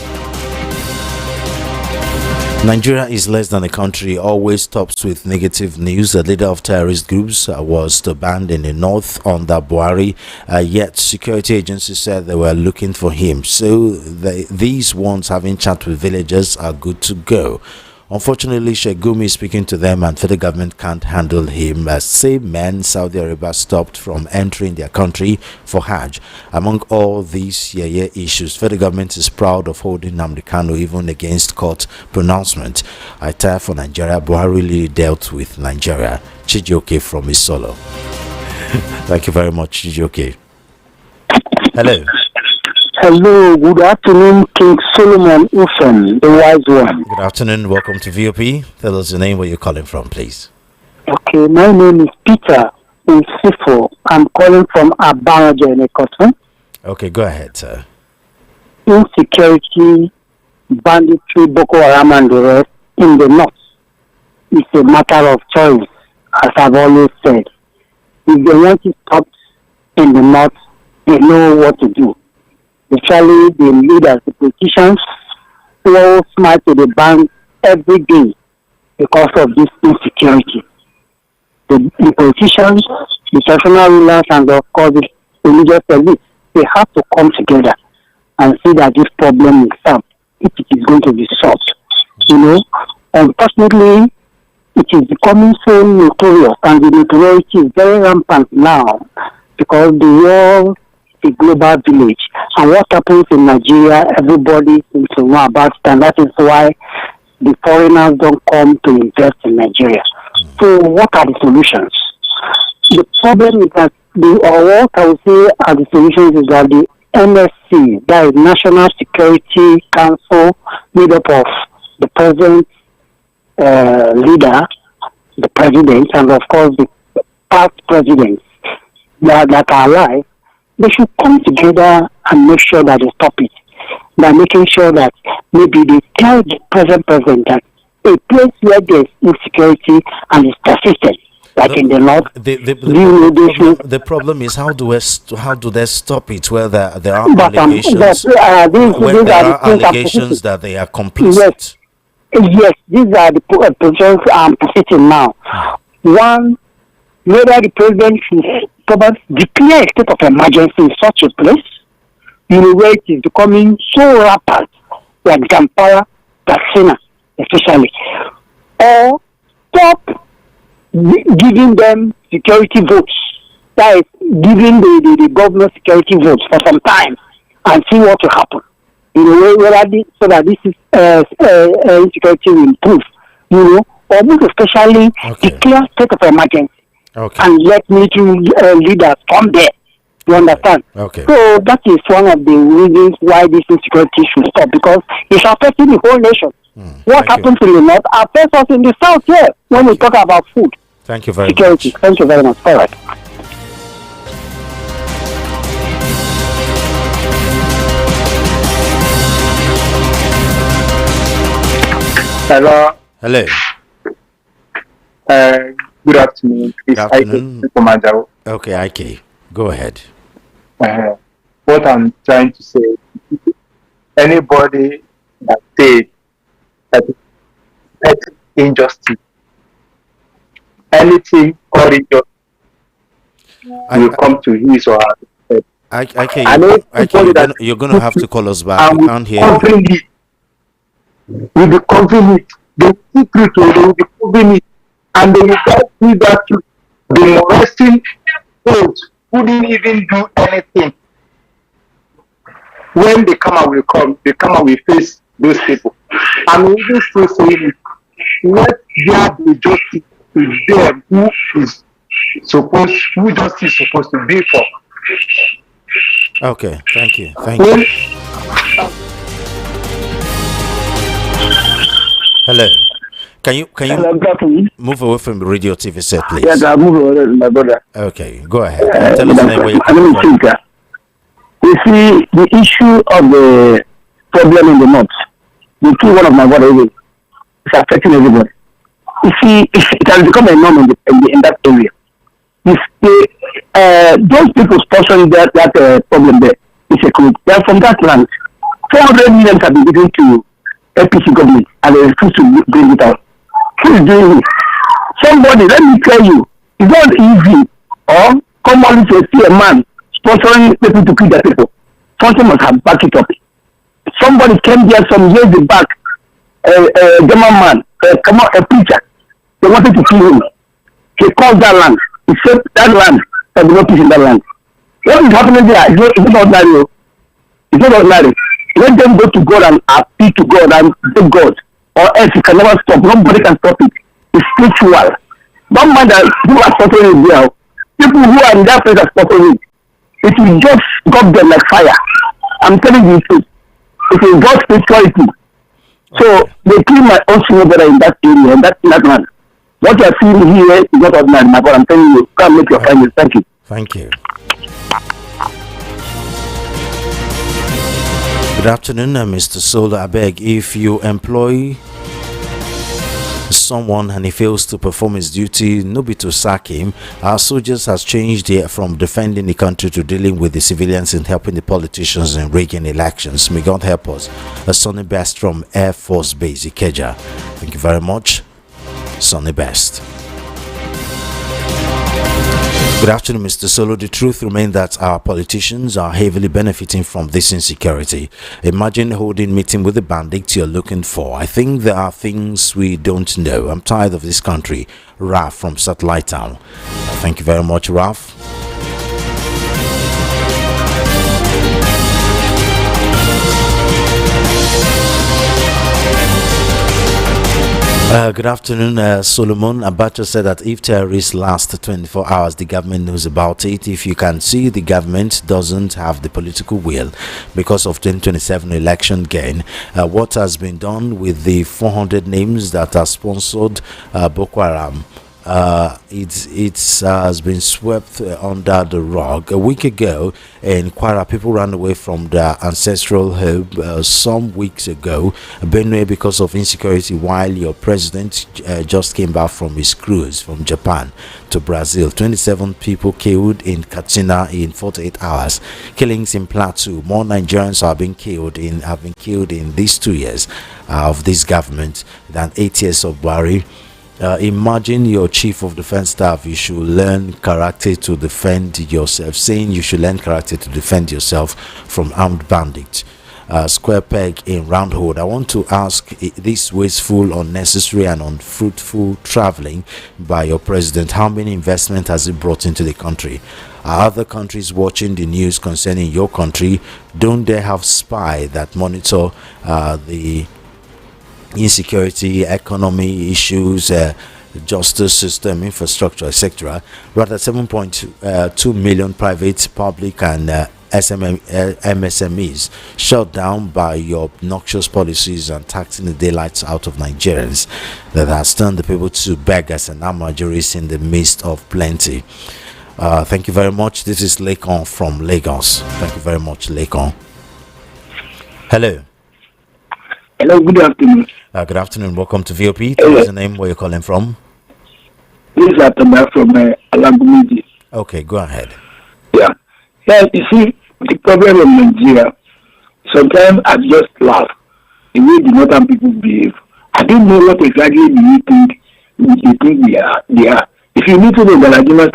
Nigeria is less than a country, always stops with negative news. The leader of terrorist groups was banned in the north under Buhari, yet security agencies said they were looking for him. So these ones having chat with villagers are good to go. Unfortunately, Sheikh Gumi is speaking to them and federal government can't handle him. Same men, Saudi Arabia stopped from entering their country for Hajj. Among all these issues, federal government is proud of holding Nnamdi Kanu even against court pronouncement. I tire for Nigeria. Buhari really dealt with Nigeria. Chijioke from Isolo. Thank you very much, Chijioke. Hello. Hello, good afternoon, King Solomon Ufen, the wise one. Good afternoon, welcome to VOP. Tell us your name, where you're calling from, please. Okay, my name is Peter Insifo. I'm calling from Abanaja in Ekoton. Okay, go ahead, sir. Insecurity, banditry, Boko Haram and the rest in the north. It's a matter of choice as I've always said, if they want to stop in the north, they know what to do. Especially the leaders, the politicians, who all smile to the bank every day because of this insecurity. The politicians, the traditional rulers, and of course the religious elites, they have to come together and see that this problem is solved, if it is going to be solved. You know, unfortunately, it is becoming so notorious, and the notoriety is very rampant now because the world is a global village, and what happens in Nigeria, everybody seems to know about it, and that is why the foreigners don't come to invest in Nigeria. So, what are the solutions? The problem is that what I would say are the solutions is that the NSC, that is National Security Council, made up of the present leader, the president, and of course the past presidents that are alive, they should come together and make sure that they stop it by making sure that maybe they tell the present president that a place where there's insecurity and is persistent, like in the north, the problem is how do they stop it where there are allegations that they are complicit? Yes, these are the positions I'm positioning now. One, whether the president should probably declare a state of emergency in such a place, you know, where it is becoming so rapid, like Zamfara, Katsina, especially, or stop giving them security votes, that is, giving the government security votes for some time and see what will happen. You know, so that this is insecurity will improve. You know, or most especially declare state of emergency and let military leaders come there. You understand? Okay. So that is one of the reasons why this insecurity should stop, because it's affecting the whole nation. What happens in the north affects us in the south here when we talk about food. Thank you very security. much. Thank you very much. All right. Hello. Hello. Good afternoon. Good afternoon. Commander. Okay, Ike. Go ahead. What I'm trying to say, anybody that says that injustice, anything or injustice will come to his or her head. You're going to have to call us back. We can't hear you. Will be covering it. The secret will be covering it. And they will not see that the molesting folks couldn't even do anything. When the camera will come, the camera will face those people. I'm even still saying it. Let there be justice to them who justice is supposed to be for. Okay, thank you. Thank you. Hello. Can you move away from the radio TV set, please? Yes, I'll move away, my brother. Okay, go ahead. Tell us where you're coming from. You see, the issue of the problem in the north, you see one of my brothers is affecting everybody. You see, it has become a norm in that area. If those people sponsoring that problem there, they are from that land. 400 million have been given to APC government and they refuse to bring it out. Who is doing it? Somebody, let me tell you, it's not easy or commonly to see a man sponsoring people to kill their people. Something must have backed it up. Somebody came there some years back, a German man, a preacher. They wanted to kill him. He called that land. He said that land, there will be no peace in that land. What is happening there? It's not ordinary. It's not ordinary. Let them go to God and appeal to God and beg God, or else you can never stop. Nobody can stop it. It's spiritual. Don't mind that people are suffering it there. People who are in that place are suffering it. It will just got them like fire. I'm telling you the truth. It will just spirituality. So they kill my own senior brother in that area, in that land. What you are seeing here is not ordinary, my God. I'm telling you, come make your findings. Thank you. Thank you. Good afternoon, Mr. Sola. I beg, if you employ someone and he fails to perform his duty, no be to sack him. Our soldiers has changed from defending the country to dealing with the civilians and helping the politicians in rigging elections. May God help us. A Sonny Best from Air Force Base Ikeja. Thank you very much, Sonny Best. Good afternoon, Mr. Solo. The truth remains that our politicians are heavily benefiting from this insecurity. Imagine holding meeting with the bandits you're looking for. I think there are things we don't know. I'm tired of this country. Raf from Satellite Town. Thank you very much, Raf. Good afternoon, Solomon. Abacha said that if terrorists last 24 hours, the government knows about it. If you can see, the government doesn't have the political will because of 2027 election gain. What has been done with the 400 names that are sponsored Boko Haram? It has been swept under the rug. A week ago in Kwara, people ran away from their ancestral home. Some weeks ago, Benue, because of insecurity, while your president just came back from his cruise from Japan to Brazil. 27 people killed in Katsina in 48 hours. Killings in Plateau. More Nigerians have been killed in these 2 years of this government than 8 years of Buhari. Imagine your chief of defense staff, you should learn character to defend yourself, saying you should learn character to defend yourself from armed bandits. Square peg in round hole. I want to ask this wasteful, unnecessary and unfruitful traveling by your president, how many investment has it brought into the country? Are other countries watching the news concerning your country? Don't they have spy that monitor the insecurity, economy issues, justice system, infrastructure, etc.? Rather, 7.2 million private, public and MSMEs shut down by your obnoxious policies and taxing the daylights out of Nigerians that has turned the people to beggars and amajoris in the midst of plenty. Thank you very much. This is Lekon from Lagos. Thank you very much, Lekon. Hello. Hello, good afternoon. Good afternoon. Welcome to VOP. Tell us your name, where you're calling from. This is Atamba from Alagumidi. Okay, go ahead. Yeah. Yeah, you see, the problem of Nigeria, sometimes I just laugh the way the northern people behave. I don't know what exactly do you think they are. If you need to know the Galadima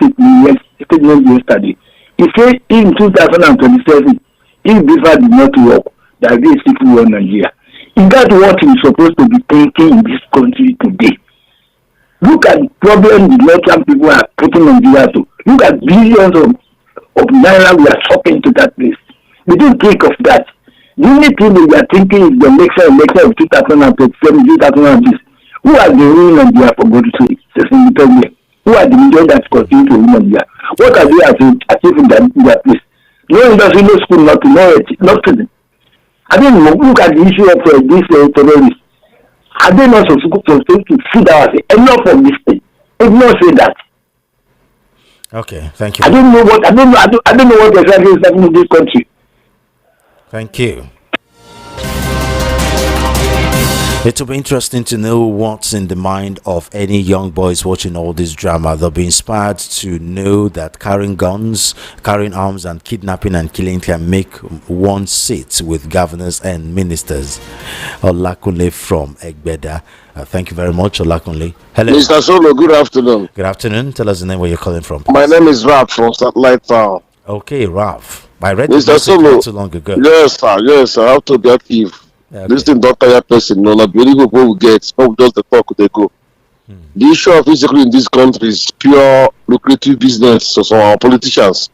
statement yesterday, he said in 2027, if BIFA did not work, that they still run Nigeria. Is that what he's supposed to be thinking in this country today? Look at the problem the Northern people are putting Nigeria to. Look at billions of naira we are sucking to that place. We don't think of that. The only thing we are thinking is the election of 2027, 2006. Who are the ruling Nigeria, for God's sake? Who are the media that continue to rule Nigeria? What are they achieving in that place? No industry, no school, nothing. I don't know, look at the issue of this terrorists. Are they not supposed to feed ourselves enough of this thing? They did not say that. Okay, thank you. I don't know what exactly is happening in this country. Thank you. It will be interesting to know what's in the mind of any young boys watching all this drama. They'll be inspired to know that carrying guns, carrying arms and kidnapping and killing can make one sit with governors and ministers. Olakunle from Egbeda. Thank you very much, Olakunle. Hello. Mr. Solo, good afternoon. Good afternoon. Tell us the name where you're calling from, please. My name is Ralph from Satellite Town. Okay, Ralph. I read Mr. Solo, not too long ago. Yes, sir. I have to be active. Okay. This thing don't tire person. No, not really people will get. Not just the talk they go. The issue of insecurity in this country is pure lucrative business for our politicians.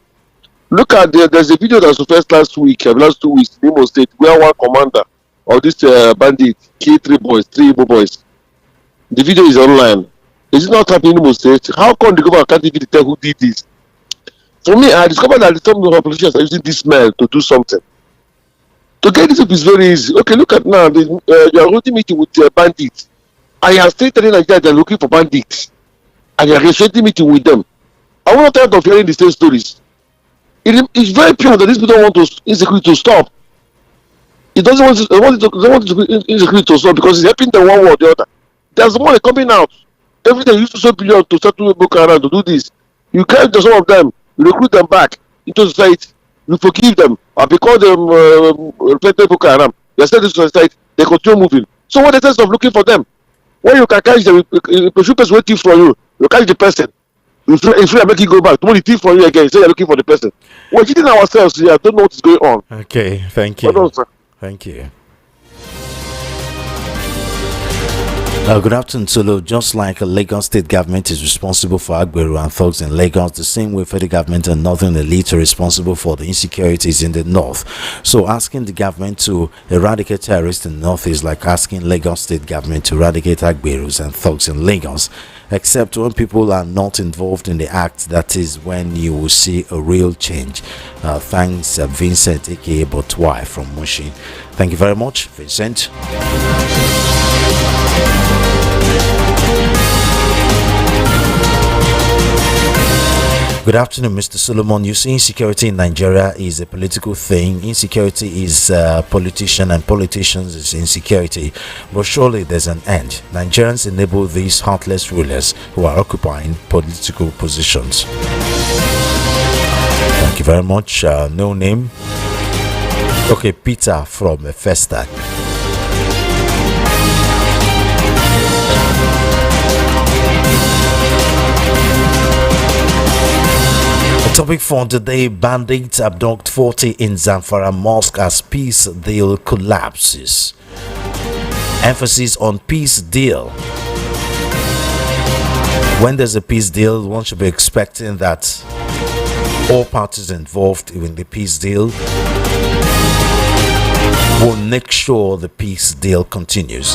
Look at there's a video that was first last 2 weeks in Imo State, where one commander of this bandit killed three Igbo boys. The video is online. Is it not happening in Imo State? How come the government can't even tell who did this? For me, I discovered that some of our politicians are using this smell to do something. To get this up is very easy. Okay, look at now. You are holding meeting with bandits. I have still telling Nigeria they are looking for bandits. And you are negotiating meeting with them. I want to tired of hearing the same stories. It's very pure that these people don't want insecurity to stop. It doesn't want insecurity to stop because it's helping them one way or the other. There's money coming out. Every day you used to so billion to settle Boko Haram to do this. You catch some of them, you recruit them back into society, you forgive them, or because them repented Boko Haram, they send to society, they continue moving. So what the sense of looking for them? When you can catch them, pursue person waiting for you, you catch the person. If you make it go back, tomorrow thief for you again, say you're looking for the person. We're cheating ourselves here. I don't know what is going on. Okay, thank you. Well done, thank you. Good afternoon, Solo. Just like Lagos state government is responsible for Agberu and thugs in Lagos, the same way federal government and northern elite are responsible for the insecurities in the north. So asking the government to eradicate terrorists in the north is like asking Lagos state government to eradicate Agberus and thugs in Lagos. Except when people are not involved in the act, that is when you will see a real change. Thanks, Vincent, aka Botwai from Mosque. Thank you very much, Vincent. Good afternoon, Mr. Solomon. You see, insecurity in Nigeria is a political thing. Insecurity is politician, and politicians is insecurity. But surely there's an end. Nigerians enable these heartless rulers who are occupying political positions. Thank you very much. No name. Okay, Peter from Festac. Topic for today: Bandits abduct 40 in Zamfara Mosque as peace deal collapses. Emphasis on peace deal. When there's a peace deal, one should be expecting that all parties involved in the peace deal will make sure the peace deal continues.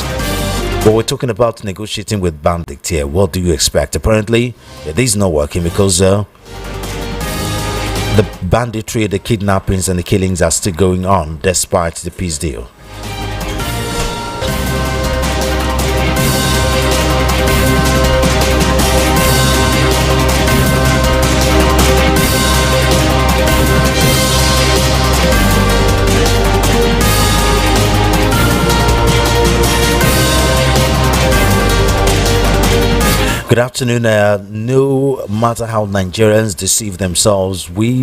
But we're talking about negotiating with bandits here. What do you expect? Apparently, it is not working because the banditry, the kidnappings and the killings are still going on despite the peace deal. Good afternoon. No matter how Nigerians deceive themselves, we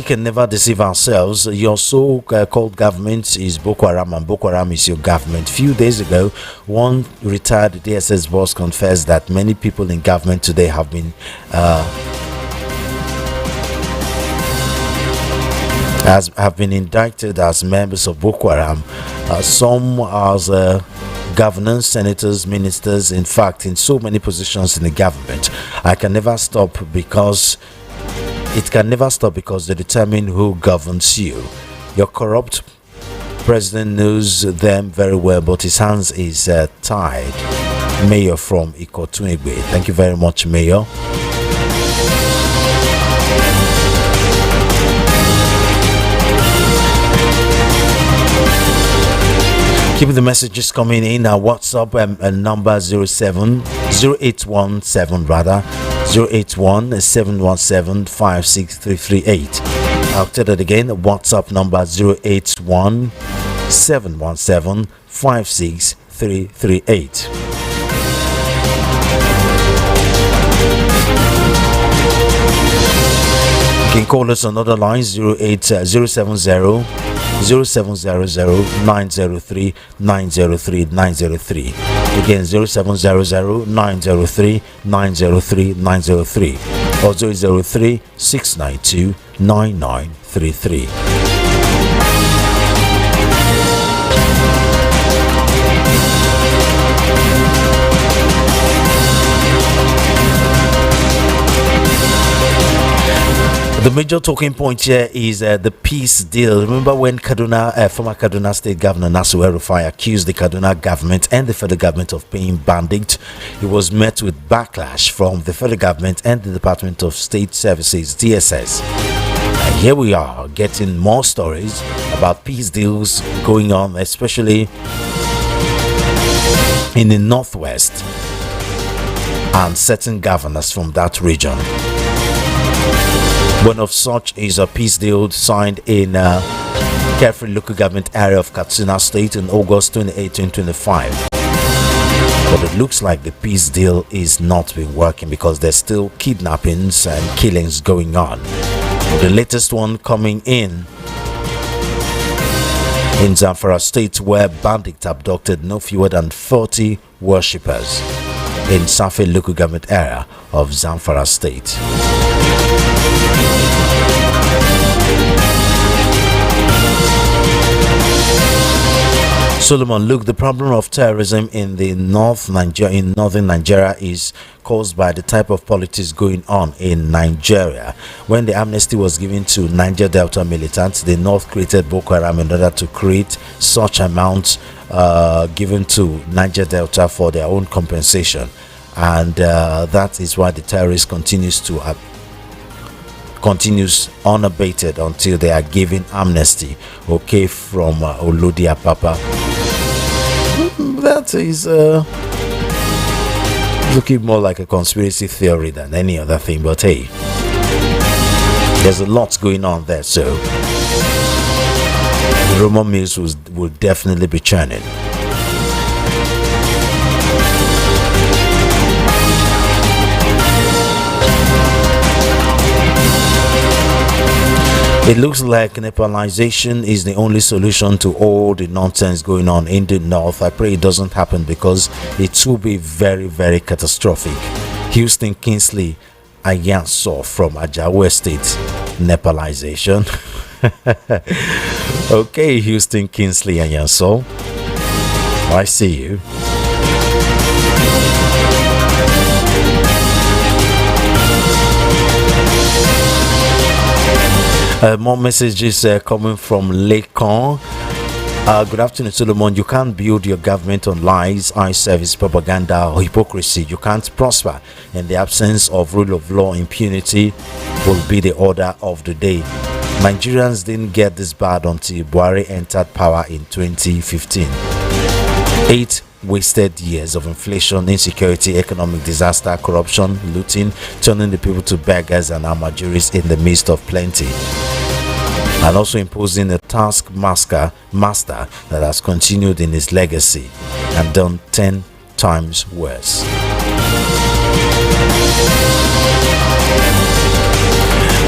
can never deceive ourselves. Your so-called government is Boko Haram and Boko Haram is your government. Few days ago, one retired DSS boss confessed that many people in government today have been indicted as members of Boko Haram, some as governors, senators, ministers, in fact in so many positions in the government. It can never stop because they determine who governs you. Your corrupt president knows them very well, but his hands is tied. Mayor from Ikotunegbe. Thank you very much, Mayor. Keep the messages coming in. Our WhatsApp number 0817 rather 0817175638. I'll tell it again. WhatsApp number 0817175638. You can call us on other lines 070 903 903 903. Again 0700 903 903 903 or 003 692 9933. The major talking point here is the peace deal. Remember when former Kaduna State Governor Nasir El-Rufai accused the Kaduna government and the federal government of paying bandits? He was met with backlash from the federal government and the Department of State Services, DSS. And here we are getting more stories about peace deals going on, especially in the northwest and certain governors from that region. One of such is a peace deal signed in Carefree local government area of Katsina State in August 28, 2025. But it looks like the peace deal is not been working because there's still kidnappings and killings going on. The latest one coming in Zamfara State, where bandits abducted no fewer than 40 worshippers in Safi local government area of Zamfara State. Solomon, look, the problem of terrorism in the northern Nigeria is caused by the type of politics going on in Nigeria. When the amnesty was given to Niger Delta militants, the North created Boko Haram in order to create such amounts given to Niger Delta for their own compensation, and that is why the terrorist continues unabated until they are given amnesty, okay, from Olodi Apapa. That is looking more like a conspiracy theory than any other thing, but hey, there's a lot going on there, so the rumor mills will definitely be churning. It looks like Nepalization is the only solution to all the nonsense going on in the north. I pray it doesn't happen because it will be very, very catastrophic. Houston Kingsley Ayanso from Ajawa Estate. Nepalization. Okay, Houston Kingsley Ayanso, I see you. More messages coming from Lekon. Good afternoon, Solomon. You can't build your government on lies, eye service, propaganda, or hypocrisy. You can't prosper in the absence of rule of law. Impunity will be the order of the day. Nigerians didn't get this bad until Buhari entered power in 2015. 8 wasted years of inflation, insecurity, economic disaster, corruption, looting, turning the people to beggars and armaduris in the midst of plenty, and also imposing a taskmaster that has continued in his legacy and done 10 times worse.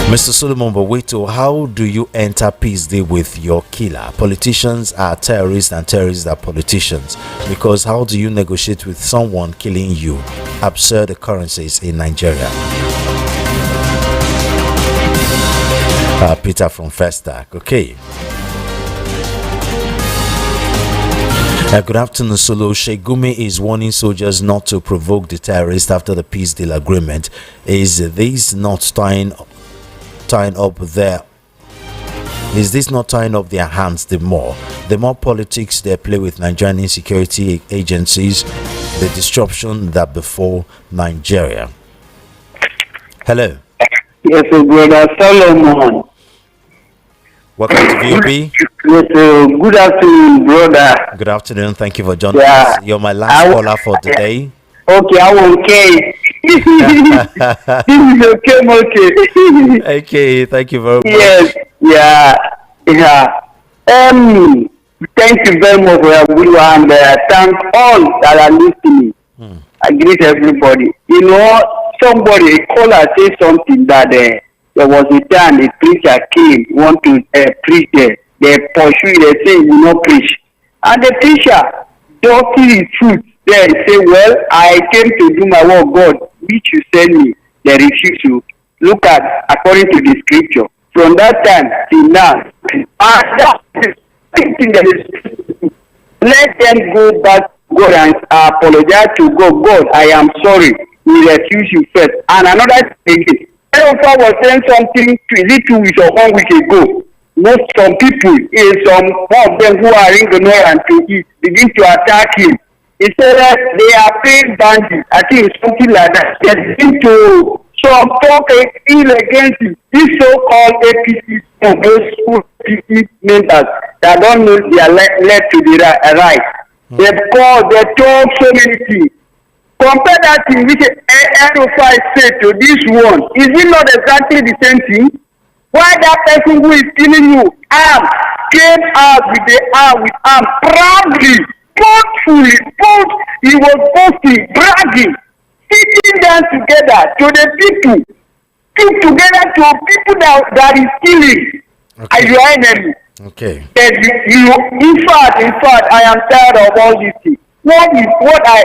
Mr. Solomon Bowito, how do you enter peace deal with your killer? Politicians are terrorists and terrorists are politicians. Because how do you negotiate with someone killing you? Absurd occurrences in Nigeria. Peter from Festac. Okay. Good afternoon, Solo. Shegumi is warning soldiers not to provoke the terrorists after the peace deal agreement. Is this not tying up their hands? The more politics they play with Nigerian insecurity agencies, the disruption that befall Nigeria. Hello. Yes, brother Solomon. Welcome to VOP. Yes, good afternoon, brother. Good afternoon. Thank you for joining us. You're my last caller for today. Okay, I will okay. This is okay. Okay, thank you very much. Yes, yeah. Thank you very much for your good one, and thank all that are listening. I greet everybody. You know, somebody, a caller, say something that there was a time a preacher came, want to preach there. They pursue, they say, you will not preach. And the preacher, talking the truth, then say, well, I came to do my work, God, which you send me. They refuse to look at according to the scripture. From that time till now, let them go back to God and apologize to God. God, I am sorry. We refuse you first. And another thing again. Elfa was saying something, is it 2 weeks or 1 week ago? Some people, some of them who are ignorant to it, begin to attack him. He said that they are paid bandits. I think it's something like that. They begin to some talk ill against him. These so-called APC, those APC members that don't know they are led to the right. They talk so many things. Compare that thing which Elfa said to this one. Is it not exactly the same thing? Why that person who is killing you came out with the arm proudly, boastfully, he was boasting, bragging, sitting down together to the people, together to people that is killing, and your enemy. Okay. And in fact, I am tired of all these things. What I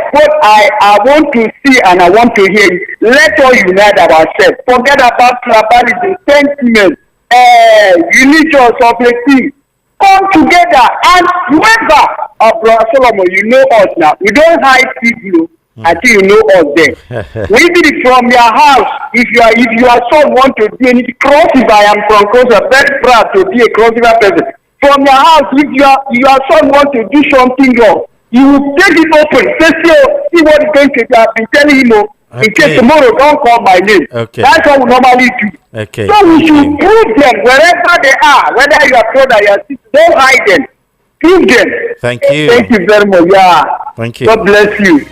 want to see and I want to hear is, let us unite ourselves. Forget about tribalism, sentiment, religious of a thing. Come together and whoever, Brother Solomon, you know us now. We don't hide people until you know us there. We did it from your house. If your son want to be any crossover, I am from crossover, very proud to be a crossover person. From your house, if your son want to do something wrong, you will take it open. See what he's going to do. I've been telling him, in case tomorrow don't call my name. Okay. That's what we normally do. Okay. So we should prove them wherever they are, whether you are brother, you are sister, don't hide them. Prove them. Thank you. Thank you very much. Yeah. Thank you. God bless you.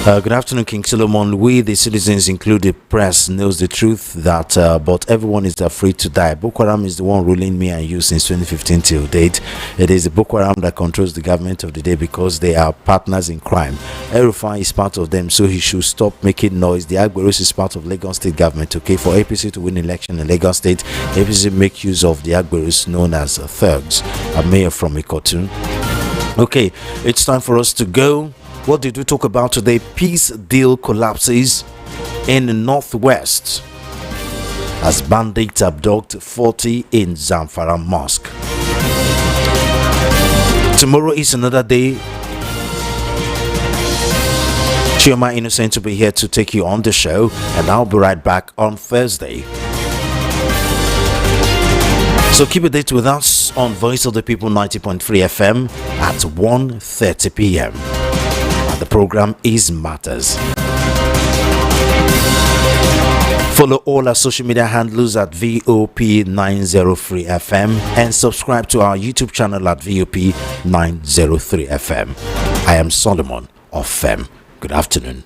Good afternoon, King Solomon. We, the citizens, include the press, knows the truth that but everyone is afraid to die. Boko Haram is the one ruling me and you since 2015 till date. It is the Boko Haram that controls the government of the day because they are partners in crime. El-Rufai is part of them, so he should stop making noise. The Agberos is part of Lagos State government. Okay, for APC to win election in Lagos State, APC make use of the Agberos known as thugs. A mayor from Ikotun. Okay, it's time for us to go. What did we talk about today? Peace deal collapses in the northwest as bandits abduct 40 in Zamfara Mosque. Tomorrow is another day. Chioma Innocent will be here to take you on the show, and I'll be right back on Thursday. So keep a date with us on Voice of the People 90.3 FM at 1:30 p.m. The program is Matters. Follow all our social media handles at VOP903FM and subscribe to our YouTube channel at VOP903FM. I am Solomon of FEM. Good afternoon.